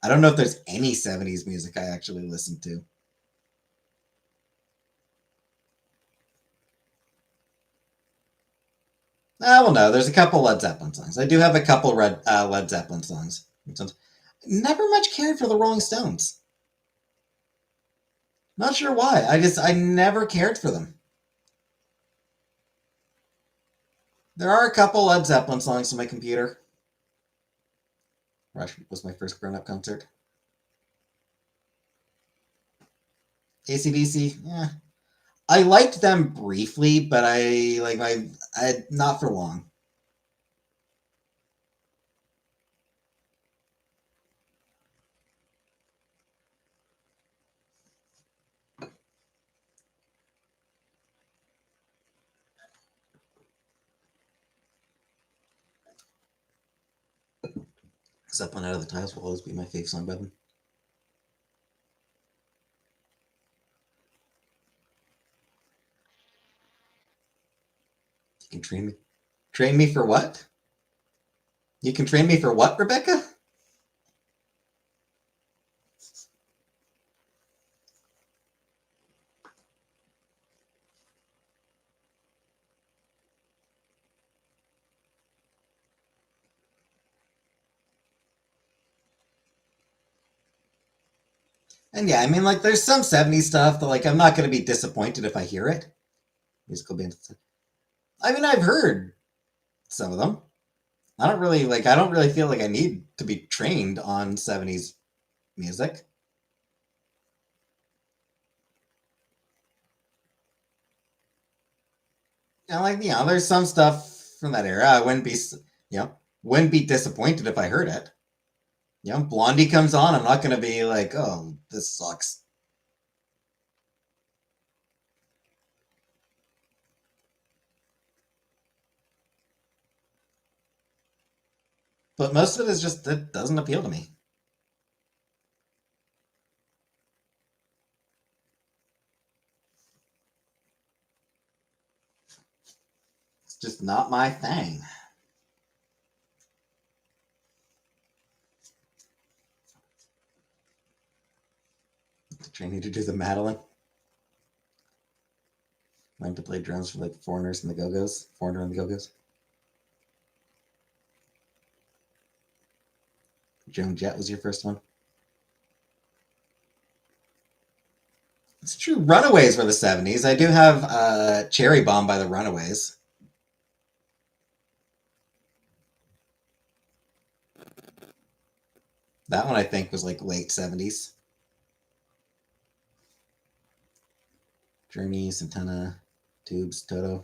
I don't know if there's any 70s music I actually listen to. Well, no, there's a couple Led Zeppelin songs. I do have a couple Led Zeppelin songs. Never much cared for the Rolling Stones. Not sure why. I never cared for them. There are a couple Led Zeppelin songs on my computer. Rush was my first grown-up concert. AC/DC, yeah. I liked them briefly, but I not for long. Zeppelin Out of the Tiles will always be my favorite song by them. You can train me. Train me for what? You can train me for what, Rebecca? And yeah, I mean, like, there's some 70s stuff that, like, I'm not going to be disappointed if I hear it. Musical bands. I mean, I've heard some of them. I don't really feel like I need to be trained on 70s music. And, like, there's some stuff from that era. Wouldn't be disappointed if I heard it. Blondie comes on, I'm not going to be like, oh, this sucks. But most of it is just, it doesn't appeal to me. It's just not my thing. Training to do the Madeline. Learned to play drums for like Foreigners and the Go-Go's. Foreigner and the Go-Go's. Joan Jett was your first one. It's true. Runaways were the 70s. I do have Cherry Bomb by the Runaways. That one I think was like late 70s. Journey, Santana, Tubes, Toto.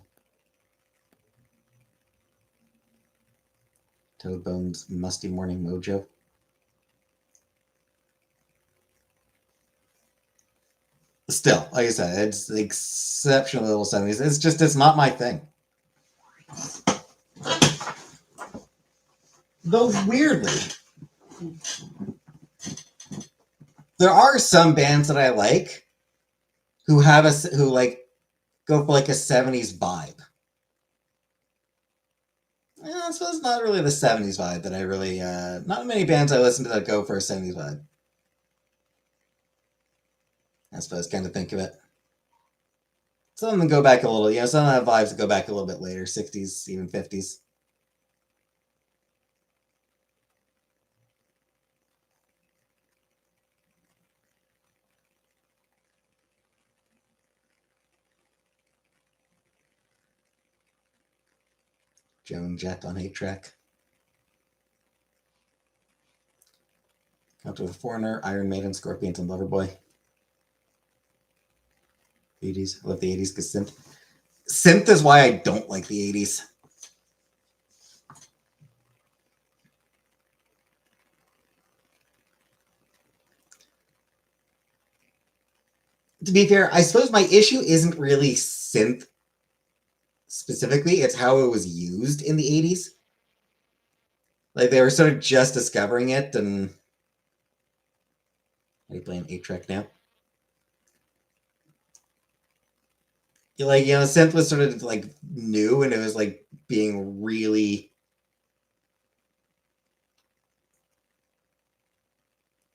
Toad Bones, Musty Morning Mojo. Still, like I said, it's exceptional little 70s. It's not my thing. Though weirdly, there are some bands that I like who like go for like a 70s vibe. I suppose it's not really the 70s vibe that I really not many bands I listen to that go for a 70s vibe. I suppose, kind of think of it. Some of them go back a little, some of them have vibes that go back a little bit later, 60s, even 50s. Joan Jett on 8-track. Count to the Foreigner, Iron Maiden, Scorpions, and Loverboy. 80s. I love the 80s because synth is why I don't like the 80s. To be fair, I suppose my issue isn't really synth specifically, it's how it was used in the 80s. Like, they were sort of just discovering it, and are you playing 8-track now? Synth was sort of like new, and it was like being really,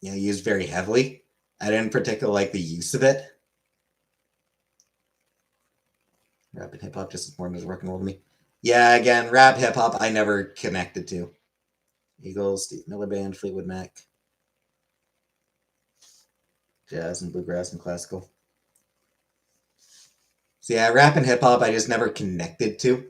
used very heavily. I didn't particularly like the use of it. Rap and hip hop just as more as rock and roll to me. Yeah, again, rap, hip hop, I never connected to. Eagles, Steve Miller Band, Fleetwood Mac, jazz and bluegrass and classical. So yeah, rap and hip hop, I just never connected to.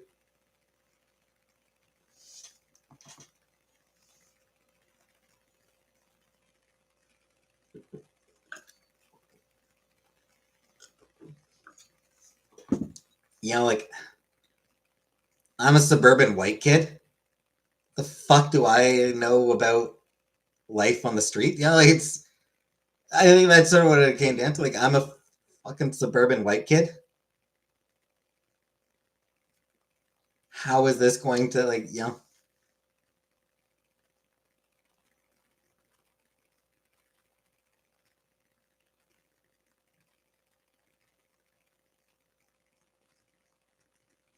Like, I'm a suburban white kid. The fuck do I know about life on the street? I think that's sort of what it came down to. Like, I'm a fucking suburban white kid. How is this going to,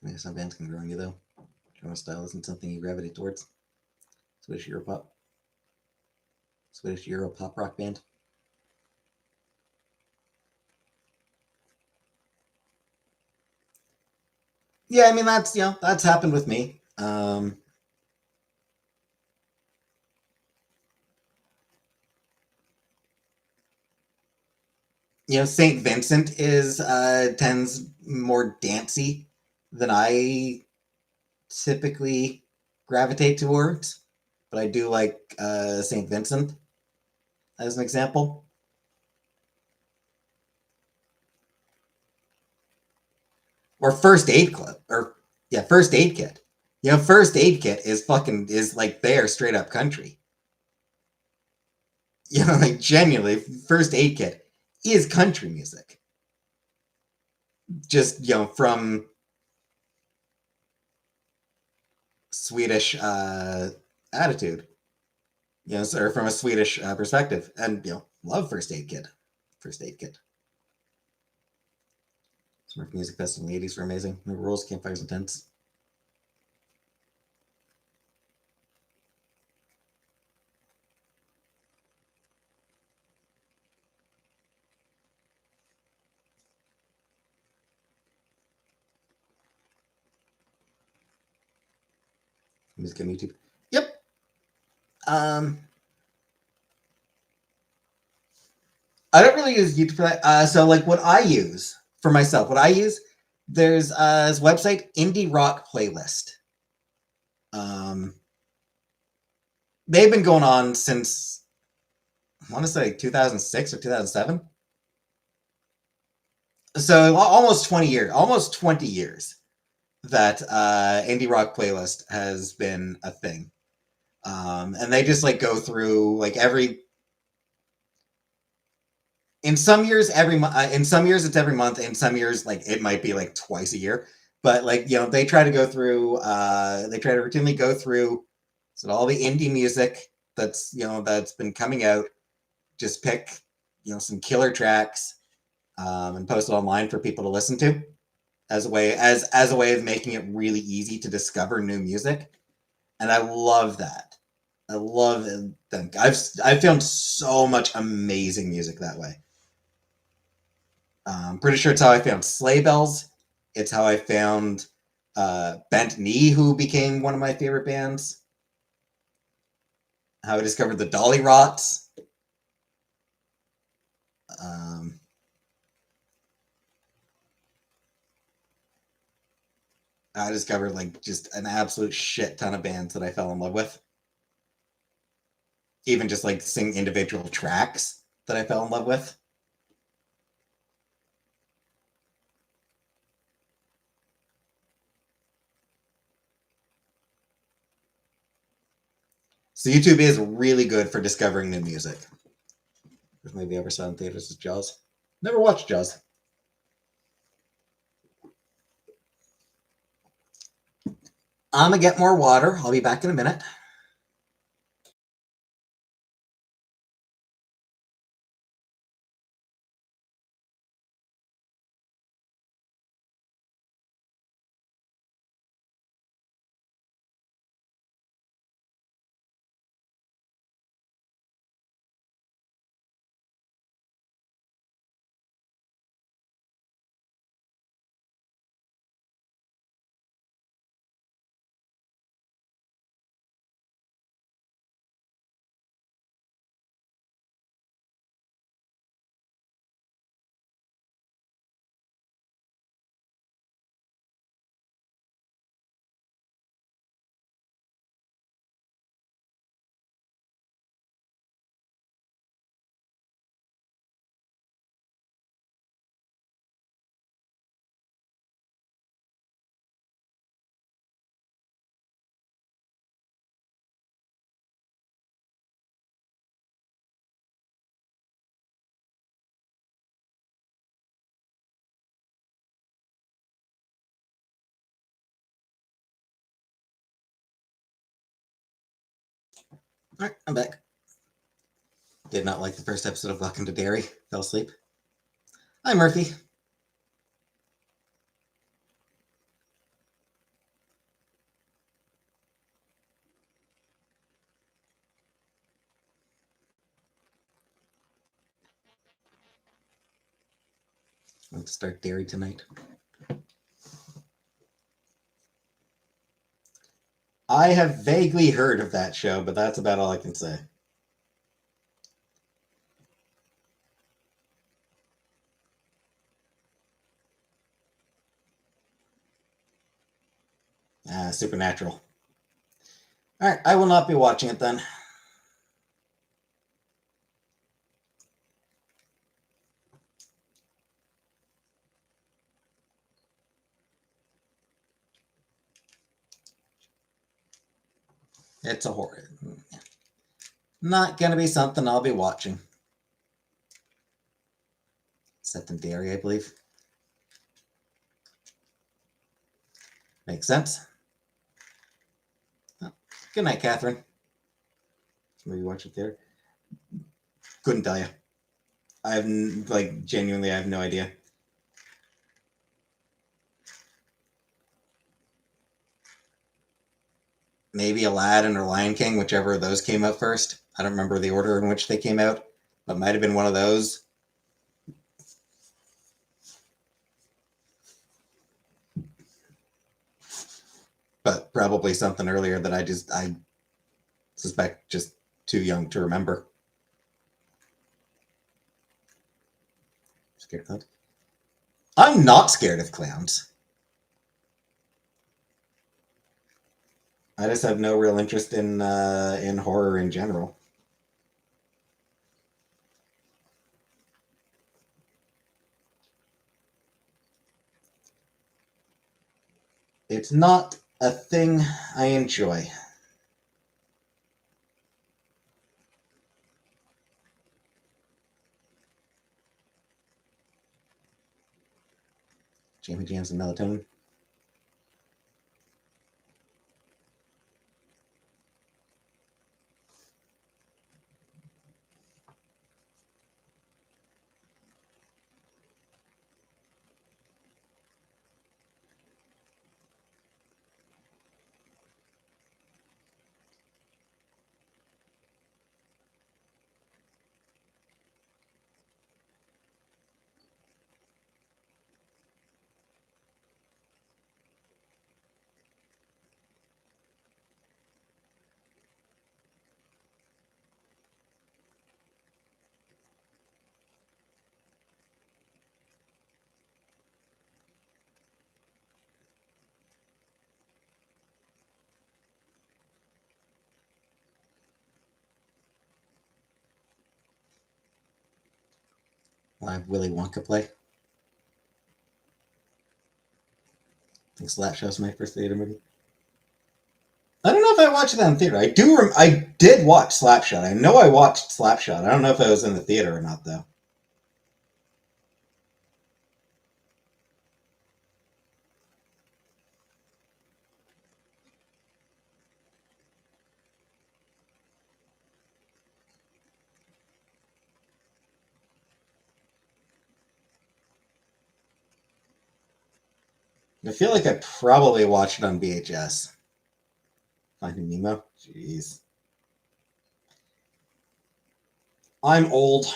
Maybe some bands can grow on you, though. Genre style isn't something you gravitate towards. Swedish Europop rock band. Yeah, I mean, that's happened with me. St. Vincent is tends more dancey than I typically gravitate towards, but I do like St. Vincent as an example. Or First Aid Club, or yeah, First Aid Kit. First Aid Kit is like their straight up country. Like genuinely, First Aid Kit is country music. Just from Swedish attitude, or from a Swedish perspective, and love First Aid Kit. First Aid Kit. Smurf Music Fest in the 80s were amazing. The rules, campfires, and tents. Music on YouTube. Yep. I don't really use YouTube for that. So like what I use for myself, there's this website, Indie Rock Playlist. They've been going on since I want to say 2006 or 2007. So almost 20 years that Indie Rock Playlist has been a thing. And they just like go through like in some years in some years it's every month, in some years like it might be like twice a year, but like they try to go through they try to routinely go through all the indie music that's been coming out, just pick some killer tracks, and post it online for people to listen to as a way of making it really easy to discover new music. And I love that. I love it. I've found so much amazing music that way. Pretty sure it's how I found Sleigh Bells. It's how I found Bent Knee, who became one of my favorite bands. How I discovered the Dolly Rots. I discovered like just an absolute shit ton of bands that I fell in love with. Even just like sing individual tracks that I fell in love with. So YouTube is really good for discovering new music. If maybe ever saw in theaters is Jaws. Never watched Jaws. I'm gonna get more water. I'll be back in a minute. All right, I'm back. Did not like the first episode of Welcome to Derry. Fell asleep. Hi, Murphy. Let's start Derry tonight. I have vaguely heard of that show, but that's about all I can say. Supernatural. All right, I will not be watching it then. It's a horror. Not gonna be something I'll be watching. Set in Derry, I believe. Makes sense. Oh, good night, Catherine. Maybe watch it there. Couldn't tell you. I have genuinely, I have no idea. Maybe Aladdin or Lion King, whichever of those came out first. I don't remember the order in which they came out, but might have been one of those. But probably something earlier that I suspect just too young to remember. Scared of clowns? I'm not scared of clowns. I just have no real interest in horror in general. It's not a thing I enjoy. Jamie Jams and Melatonin. Live Willy Wonka play. I think Slapshot's my first theater movie. I don't know if I watched that in theater. I did watch Slapshot. I know I watched Slapshot. I don't know if I was in the theater or not, though. I feel like I probably watched it on VHS. Finding Nemo? Jeez. I'm old.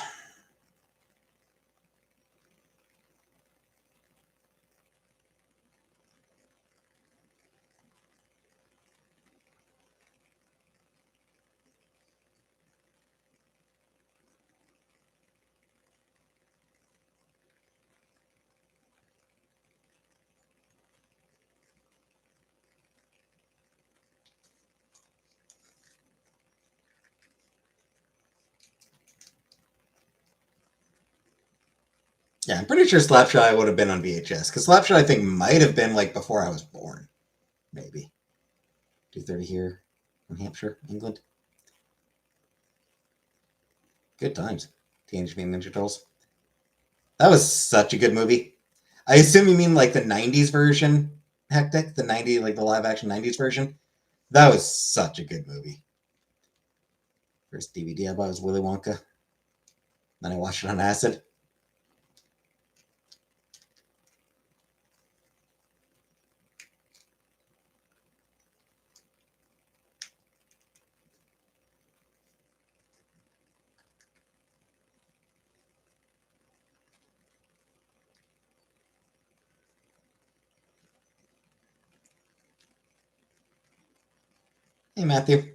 Yeah, I'm pretty sure Slapshot would have been on VHS because Slapshot I think might have been like before I was born, maybe. 2:30 here, New Hampshire, England. Good times. Teenage Mutant Ninja Turtles. That was such a good movie. I assume you mean like the '90s version, Hectic, the the live action '90s version. That was such a good movie. First DVD I bought was Willy Wonka. Then I watched it on acid. Hey, Matthew.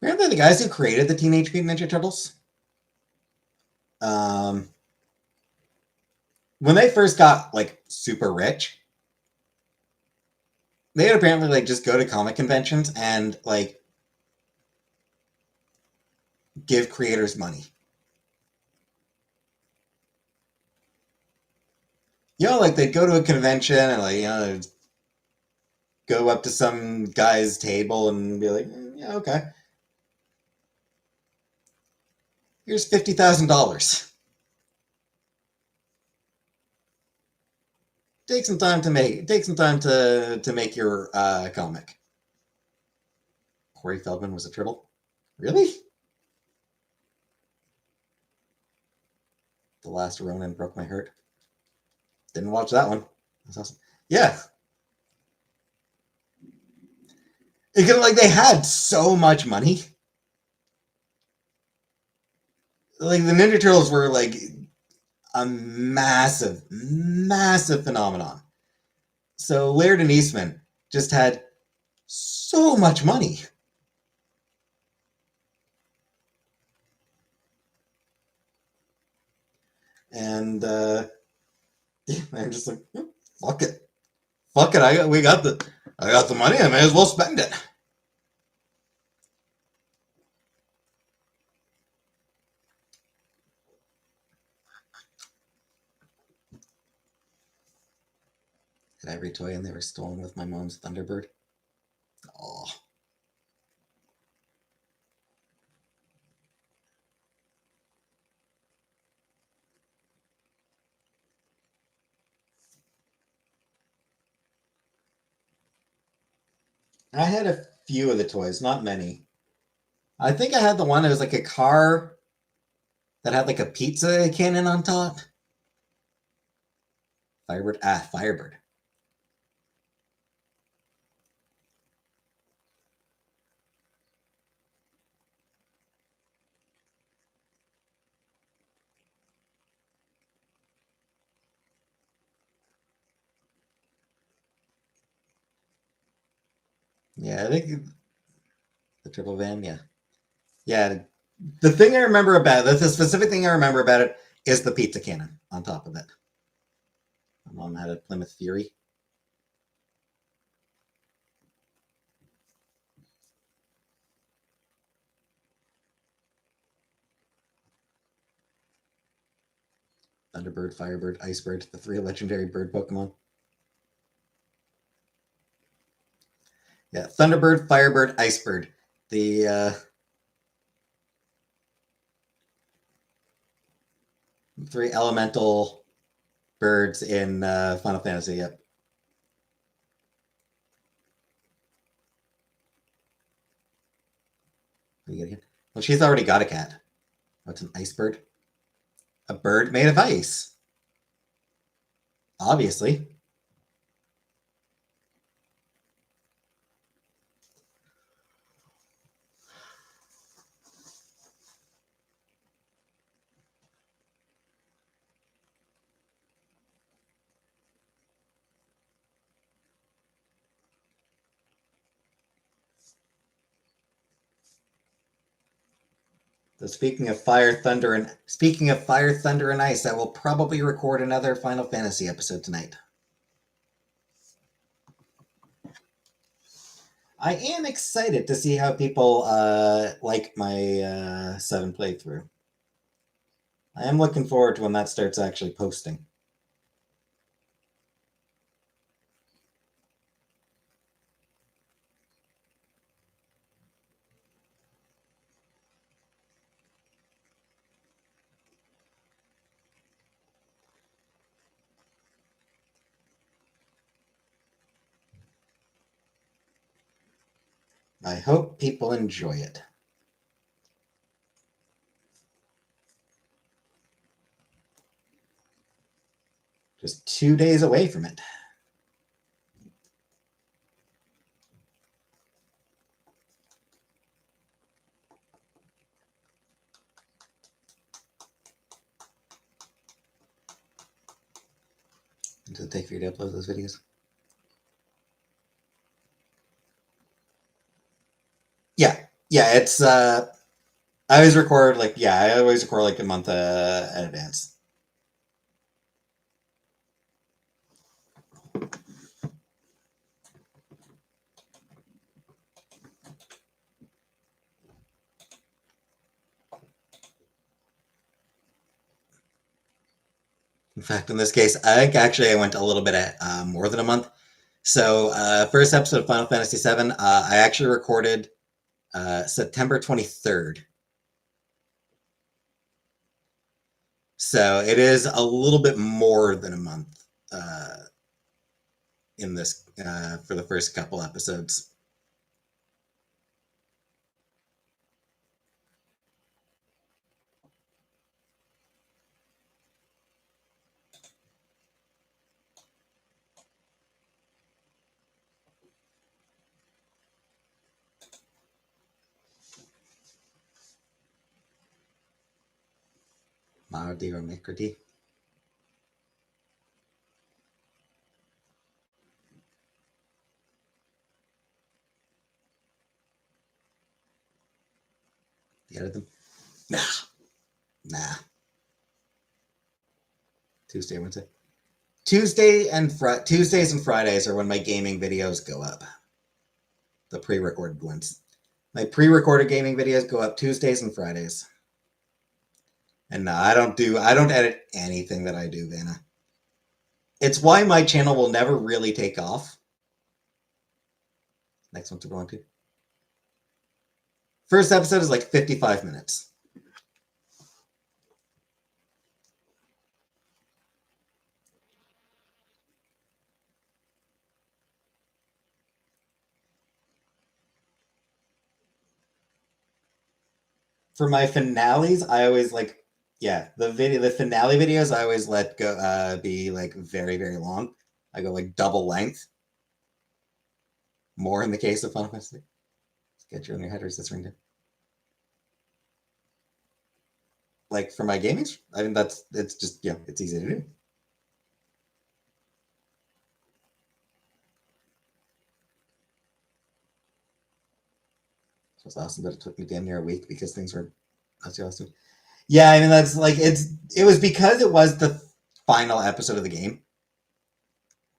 Remember the guys who created the Teenage Mutant Ninja Turtles? when they first got like super rich, they would apparently like just go to comic conventions and like give creators money. Like they'd go to a convention and like go up to some guy's table and be like, yeah, okay, here's $50,000. Take some time to make your comic. Corey Feldman was a turtle. Really? The Last Ronin broke my heart. Didn't watch that one. That's awesome. Yeah. Because like they had so much money. Like the Ninja Turtles were like a massive, massive phenomenon. So Laird and Eastman just had so much money. And I'm just like, fuck it. Fuck it. I got the money, I may as well spend it. Had every toy and they were stolen with my mom's Thunderbird. Oh. I had a few of the toys, not many. I think I had the one that was like a car that had like a pizza cannon on top. Firebird. Firebird. Yeah, I think the Triple Van, yeah. Yeah. The thing I remember about it, the specific thing I remember about it is the pizza cannon on top of it. My mom had a Plymouth Fury. Thunderbird, Firebird, Icebird, the 3 legendary bird Pokemon. Yeah, Thunderbird, Firebird, Icebird. The 3 elemental birds in Final Fantasy. Yep. What you get here? Well, she's already got a cat. What's an ice bird? A bird made of ice. Obviously. So speaking of fire, thunder, and ice, I will probably record another Final Fantasy episode tonight. I am excited to see how people like my 7 playthrough. I am looking forward to when that starts actually posting. I hope people enjoy it. Just 2 days away from it. Does it take for you to upload those videos? Yeah, it's I always record I always record like a month in advance. In fact, in this case, I think actually I went a little bit at more than a month. So, first episode of Final Fantasy VII, I actually recorded September 23rd. So it is a little bit more than a month in this for the first couple episodes. Mardi or Mikriti. You edit them? Nah. Tuesday, Wednesday. Tuesdays and Fridays are when my gaming videos go up. The pre-recorded ones. My pre-recorded gaming videos go up Tuesdays and Fridays. And no, I don't edit anything that I do, Vanna. It's why my channel will never really take off. Next one to go on to. First episode is like 55 minutes. For my finales, I always the finale videos I always let go be like very, very long. I go like double length. More in the case of Final Fantasy. Get you in your head, or is this ring down? Like for my gaming, I mean it's just it's easy to do. So it's awesome that it took me damn near a week because things were not awesome. Yeah, I mean that's like it was because it was the final episode of the game.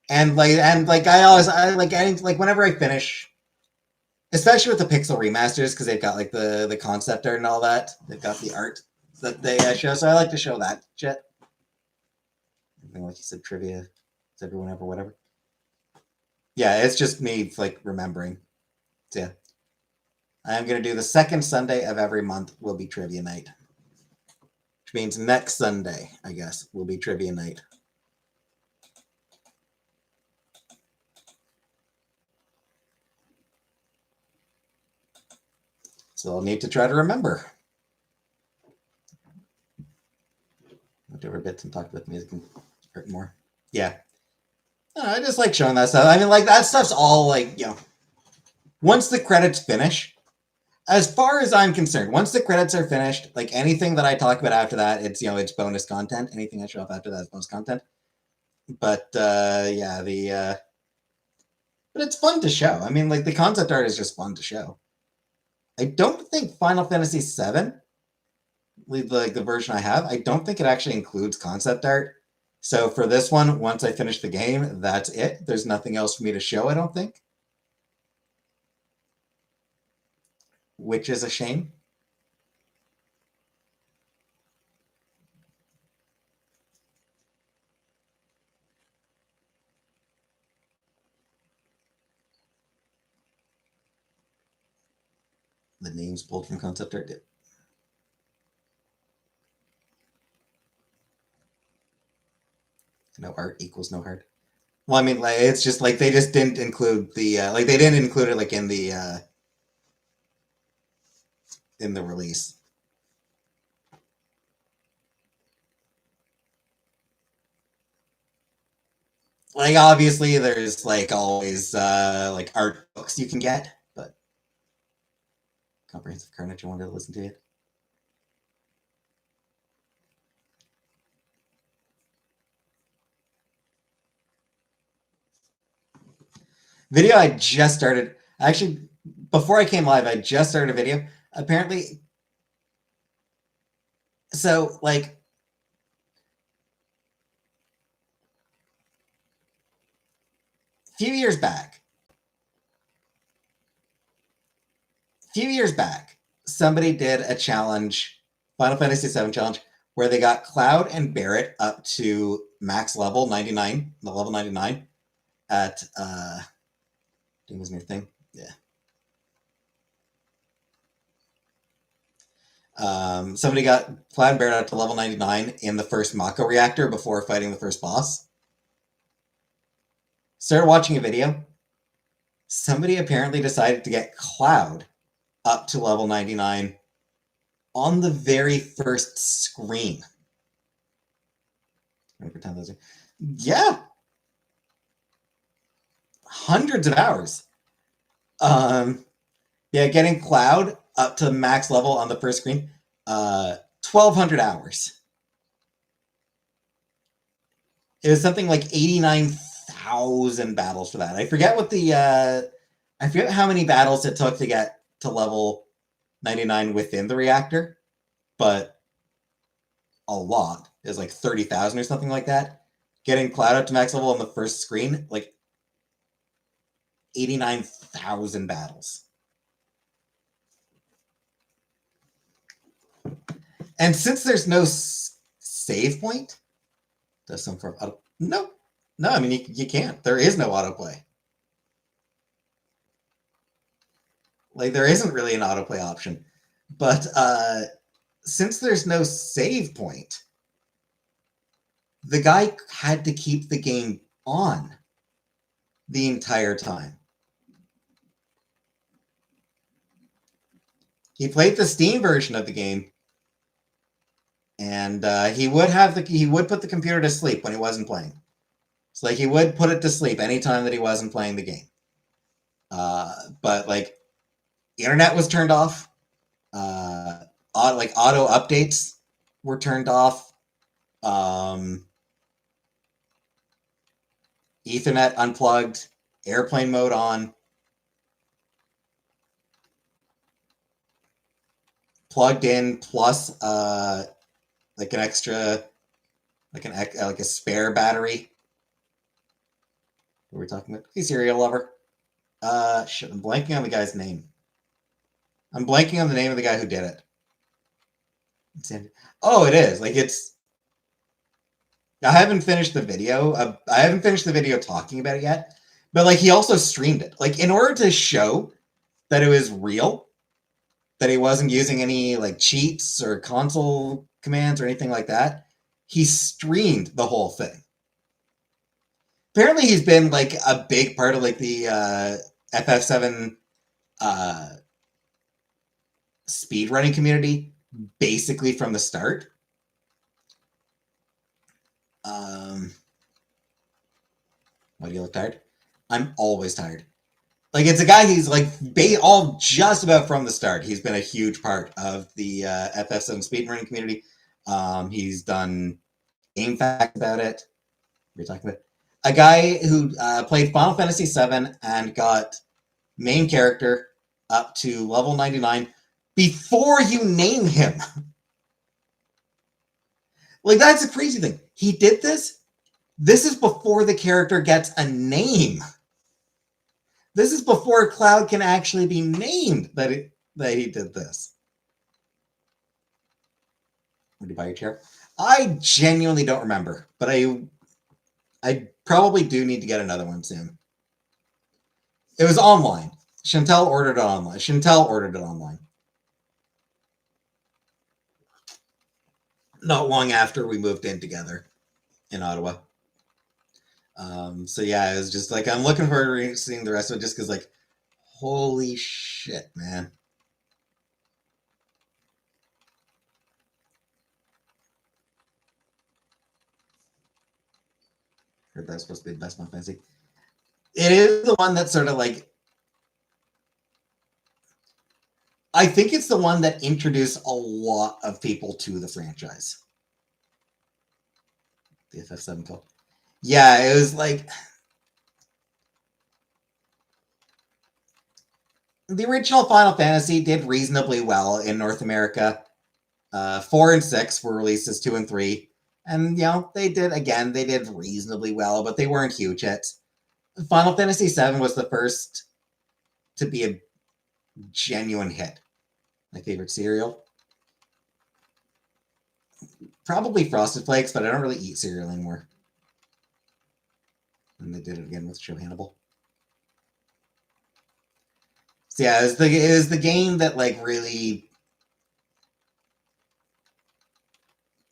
And I like whenever I finish, especially with the Pixel remasters, because they've got like the concept art and all that. They've got the art that they show, so I like to show that shit. Like you said, trivia, is everyone ever whatever. Yeah, it's just me like remembering. So, yeah, I'm gonna do the second Sunday of every month will be trivia night, which means next Sunday, I guess, will be trivia night. So I'll need to try to remember. Whatever bits and talk about music and art more. Yeah. I just like showing that stuff. I mean, like, that stuff's all, like, once the credits finish, as far as I'm concerned, once the credits are finished, like, anything that I talk about after that, it's, it's bonus content. Anything I show off after that is bonus content. But, yeah, but it's fun to show. I mean, like, the concept art is just fun to show. I don't think Final Fantasy VII, like the version I have, I don't think it actually includes concept art. So for this one, once I finish the game, that's it. There's nothing else for me to show, I don't think. Which is a shame. The names pulled from concept art. No art equals no heart. Well, I mean, like, it's just like they just didn't include the like they didn't include it like in the release. Like obviously there's like always like art books you can get, but Comprehensive Carnage I wanted to listen to it. Video I just started. Actually, before I came live, I just started a video. Apparently, So, like, few years back, somebody did a challenge, Final Fantasy VII challenge, where they got Cloud and Barret up to max level 99, the level 99 at doing his new thing. Yeah. Somebody got Cloud and Barret up to level 99 in the first Mako reactor before fighting the first boss. Started watching a video. Somebody apparently decided to get Cloud up to level 99 on the very first screen. Yeah. Hundreds of hours. Yeah, getting Cloud up to max level on the first screen, 1,200 hours. It was something like 89,000 battles for that. I forget what I forget how many battles it took to get to level 99 within the reactor, but a lot. It was like 30,000 or something like that. Getting Cloud up to max level on the first screen, like 89,000 battles. And since there's no save point, does some form of no. I mean, you can't. There is no autoplay. Like, there isn't really an autoplay option. But since there's no save point, the guy had to keep the game on the entire time. He played the Steam version of the game, and he would put the computer to sleep when he wasn't playing. So, like, he would put it to sleep anytime that he wasn't playing the game. But, like, the internet was turned off. Like, auto updates were turned off. Ethernet unplugged, airplane mode on, plugged in, plus like an extra, like a spare battery. What are we talking about? Hey, serial lover. Shit, I'm blanking on the guy's name. I'm blanking on the name of the guy who did it. Oh, it is. Like, it's. I haven't finished the video. I haven't finished the video talking about it yet. But, like, he also streamed it. Like, in order to show that it was real, that he wasn't using any, like, cheats or console commands or anything like that, he streamed the whole thing. Apparently, he's been, like, a big part of, like, the FF7 speedrunning community, basically from the start. Why do you look tired? I'm always tired. Like, it's a guy who's, like, all just about from the start. He's been a huge part of the FF7 speedrunning community. He's done game facts about it. We're talking about a guy who played Final Fantasy VII and got main character up to level 99 before you name him. Like, that's a crazy thing. He did this. This is before the character gets a name. This is before Cloud can actually be named that he did this. Would you buy your chair? I genuinely don't remember, but I probably do need to get another one soon. It was online. Chantel ordered it online. Not long after we moved in together in Ottawa. So yeah, it was just like, I'm looking forward to seeing the rest of it, just because, like, holy shit, man. Heard that's supposed to be the best Final Fantasy. It is the one that sort of, like, I think it's the one that introduced a lot of people to the franchise. The FF7 code. Yeah, it was like the original Final Fantasy did reasonably well in North America. 4 and 6 were released as 2 and 3. And, they did reasonably well, but they weren't huge hits. Final Fantasy VII was the first to be a genuine hit. My favorite cereal? Probably Frosted Flakes, but I don't really eat cereal anymore. And they did it again with Show Hannibal. So yeah, it was the game that really.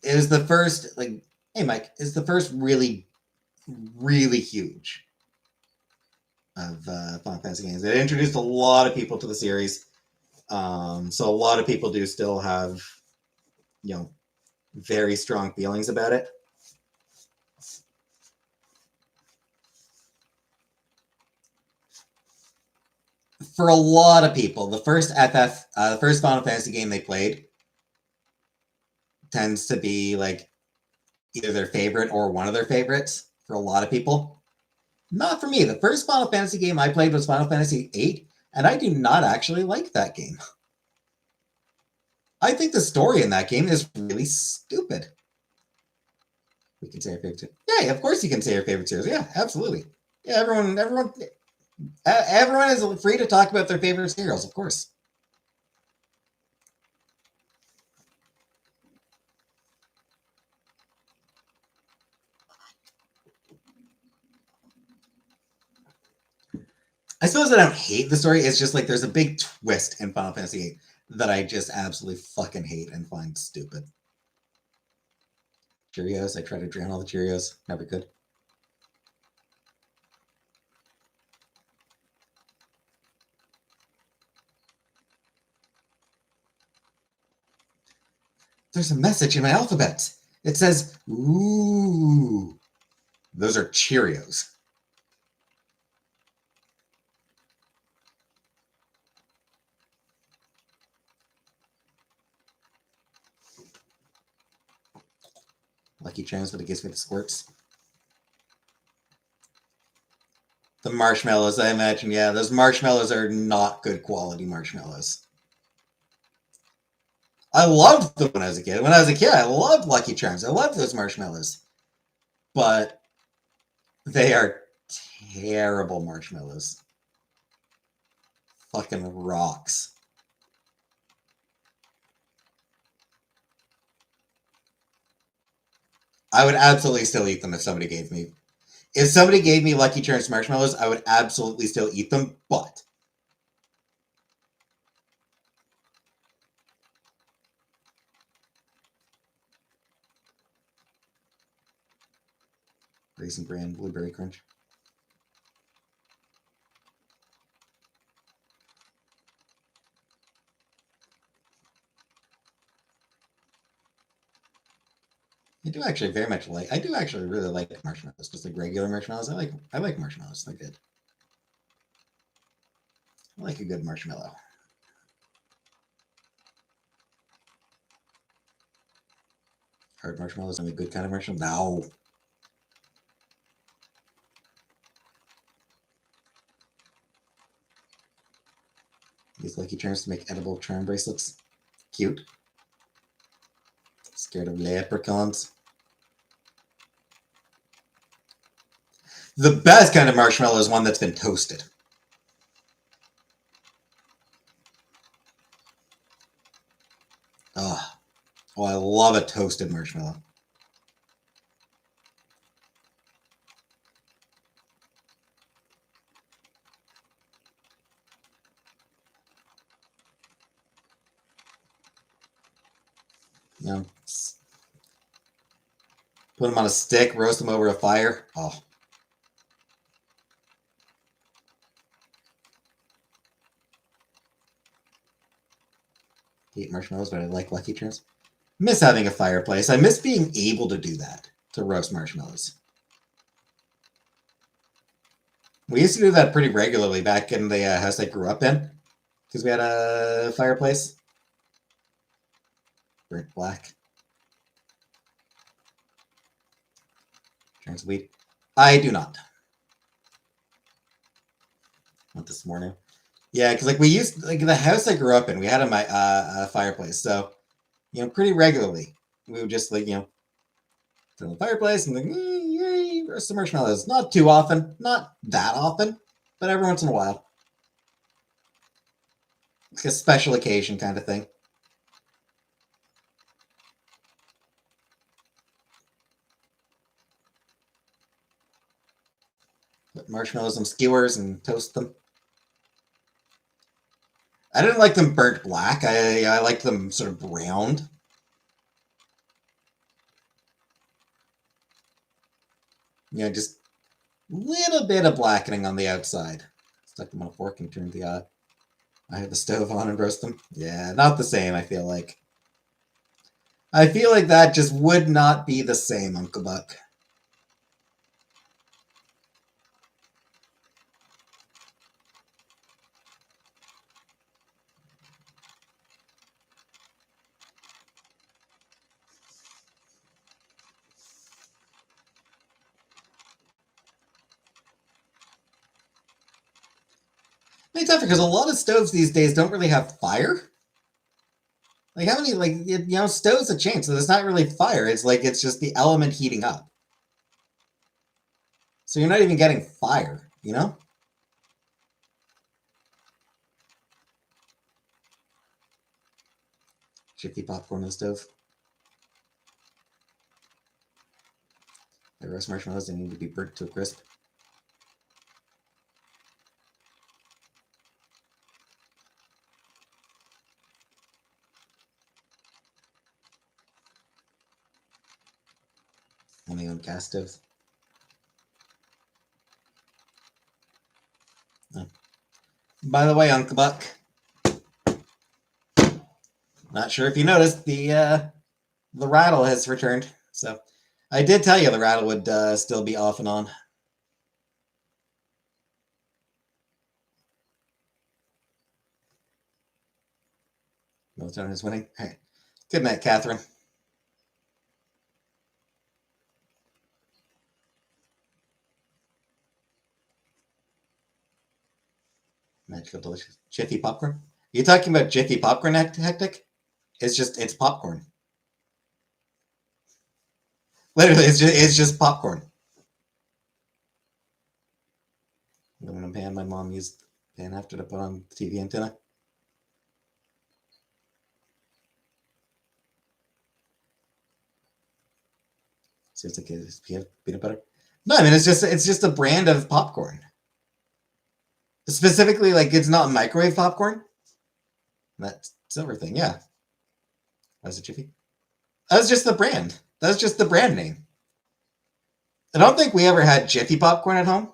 It was the first hey Mike, it's the first really, really huge of Final Fantasy games. It introduced a lot of people to the series, so a lot of people do still have, very strong feelings about it. For a lot of people, the first the first Final Fantasy game they played tends to be either their favorite or one of their favorites for a lot of people. Not for me. The first Final Fantasy game I played was Final Fantasy VIII, and I do not actually like that game. I think the story in that game is really stupid. We can say our favorite series. Yeah, of course you can say your favorite series. Yeah, absolutely. Yeah, everyone is free to talk about their favorite cereals, of course. I suppose I don't hate the story. It's just there's a big twist in Final Fantasy VIII that I just absolutely fucking hate and find stupid. Cheerios. I try to drown all the Cheerios. Never could. There's a message in my alphabet. It says, ooh. Those are Cheerios. Lucky Charms, but it gives me the squirts. The marshmallows, I imagine, yeah, those marshmallows are not good quality marshmallows. I loved them when I was a kid. When I was a kid, I loved Lucky Charms. I loved those marshmallows. But they are terrible marshmallows. Fucking rocks. I would absolutely still eat them if somebody gave me. If somebody gave me Lucky Charms marshmallows, I would absolutely still eat them, but Raisin Bran Blueberry Crunch. I do actually very much like. I do actually really like marshmallows, just regular marshmallows. I like marshmallows. They're good. I like a good marshmallow. Hard marshmallows and a good kind of marshmallow. No. Use Lucky Charms to make edible charm bracelets. Cute. Scared of leprechauns. The best kind of marshmallow is one that's been toasted. Oh, I love a toasted marshmallow. Put them on a stick, roast them over a fire. Oh. Hate marshmallows, but I like Lucky Charms. Miss having a fireplace. I miss being able to do that, to roast marshmallows. We used to do that pretty regularly back in the house I grew up in, because we had a fireplace. Burnt black. Charms of weed. I do not. Not this morning. Yeah, because we used the house I grew up in, we had a fireplace. So, pretty regularly. We would just, like, turn the fireplace and, like, roast some marshmallows. Not too often. Not that often. But every once in a while. Like a special occasion kind of thing. Put marshmallows on skewers and toast them. I didn't like them burnt black. I liked them sort of browned. Just a little bit of blackening on the outside. Stuck them on a fork and turned the I have the stove on and roast them. Yeah, not the same, I feel like. I feel like that just would not be the same, Uncle Buck. It's tough because a lot of stoves these days don't really have fire. Like, how many, like, stoves have changed, so there's not really fire. It's like, it's just the element heating up. So you're not even getting fire, Jiffy popcorn on the stove. The roast marshmallows, they need to be burnt to a crisp. Only on gas stoves. Oh. By the way, Uncle Buck, not sure if you noticed, the rattle has returned. So I did tell you the rattle would still be off and on. Melatonin is winning. All right. Good night, Catherine. Magical delicious. Jiffy popcorn? Are you talking about Jiffy popcorn, Hectic? It's popcorn. Literally, it's just popcorn. Aluminum pan. My mom used pan after to put on the TV antenna. So it's like peanut butter. No, I mean it's just a brand of popcorn. Specifically, like, it's not microwave popcorn. That silver thing, yeah. That's a Jiffy. That's just the brand. That's just the brand name. I don't think we ever had Jiffy popcorn at home.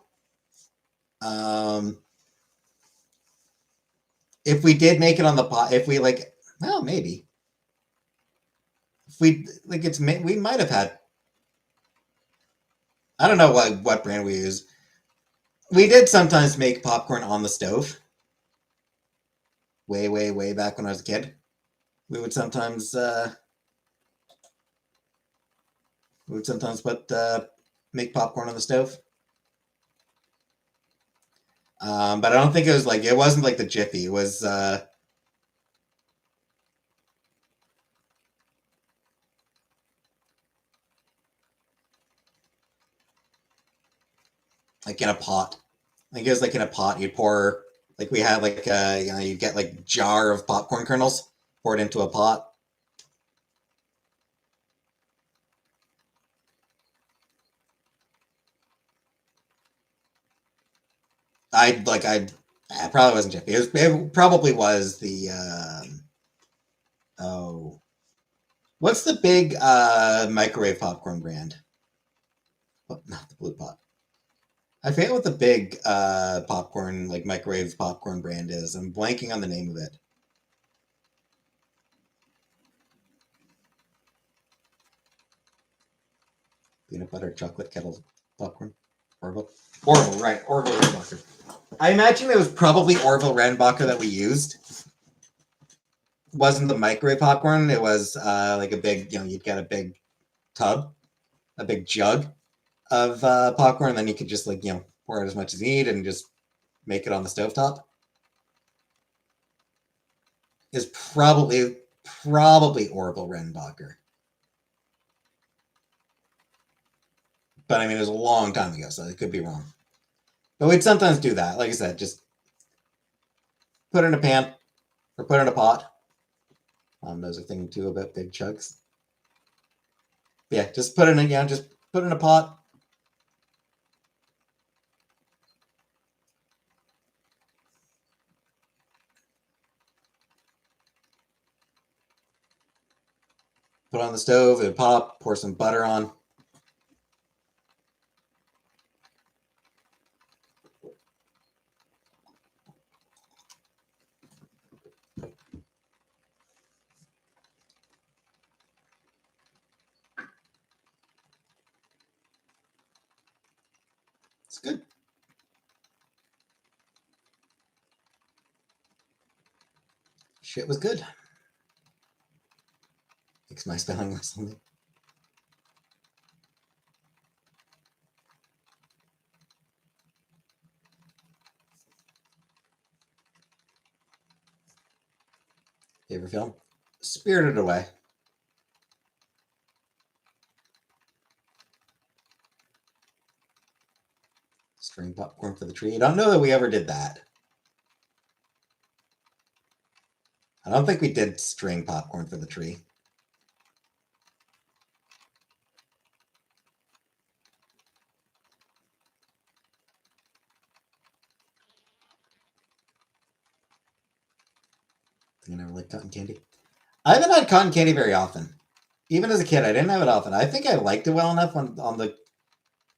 If we did make it on the pot, if we maybe. If we we might have had. I don't know what brand we use. We did sometimes make popcorn on the stove. Way, way, way back when I was a kid. We would sometimes put make popcorn on the stove. But I don't think it wasn't like the Jiffy. It was like in a pot. I think it was like in a pot. You'd pour, like, we had like you get like jar of popcorn kernels, pour it into a pot. It probably wasn't Jiffy. It probably was the what's the big microwave popcorn brand? Oh, not the Blue Pot. I forget what the big popcorn, like, microwave popcorn brand is. I'm blanking on the name of it. Peanut butter chocolate kettle popcorn. Orville, right? Orville Redenbacher. I imagine it was probably Orville Redenbacher that we used. It wasn't the microwave popcorn. It was like a big, you'd get a big tub, a big jug of popcorn, and then you could just pour out as much as you need and just make it on the stovetop. Is probably Probably Orville Redenbacher. But I mean, it was a long time ago, so it could be wrong. But we'd sometimes do that. Like I said, just put it in a pan or put it in a pot. There's a thing too about big chugs. Yeah, just put it in, just put it in a pot. Put it on the stove, it'll pop, pour some butter on. It's good. Shit was good. Makes my spelling less on me. Favorite film? Spirited Away. String popcorn for the tree. I don't know that we ever did that. I don't think we did string popcorn for the tree. I think I never liked cotton candy. I haven't had cotton candy very often. Even as a kid, I didn't have it often. I think I liked it well enough on the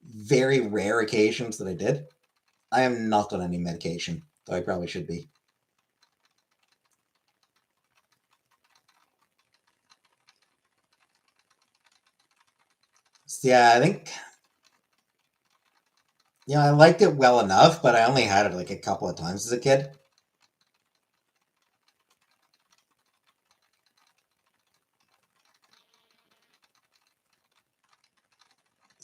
very rare occasions that I did. I am not on any medication, though I probably should be. So yeah, I think I liked it well enough, but I only had it like a couple of times as a kid.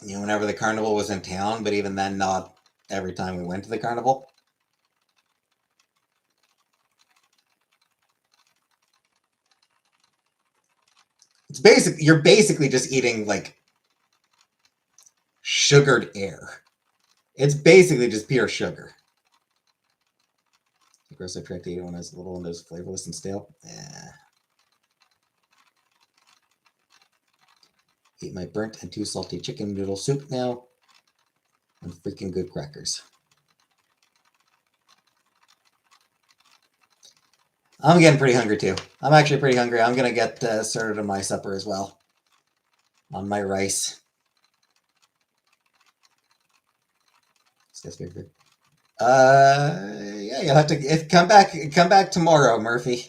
Whenever the carnival was in town, but even then, not every time we went to the carnival. You're basically just eating like sugared air. It's basically just pure sugar. Of course, I tried to eat it when I was little and it was flavorless and stale. Eat my burnt and too salty chicken noodle soup now. And freaking good crackers. I'm getting pretty hungry too. I'm actually pretty hungry. I'm gonna get started on my supper as well. On my rice. This guy's very good. Yeah, you'll have to come back tomorrow, Murphy.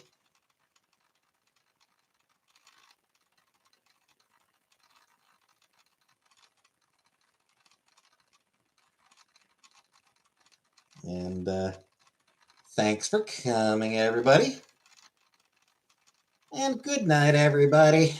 And thanks for coming, everybody. And good night, everybody.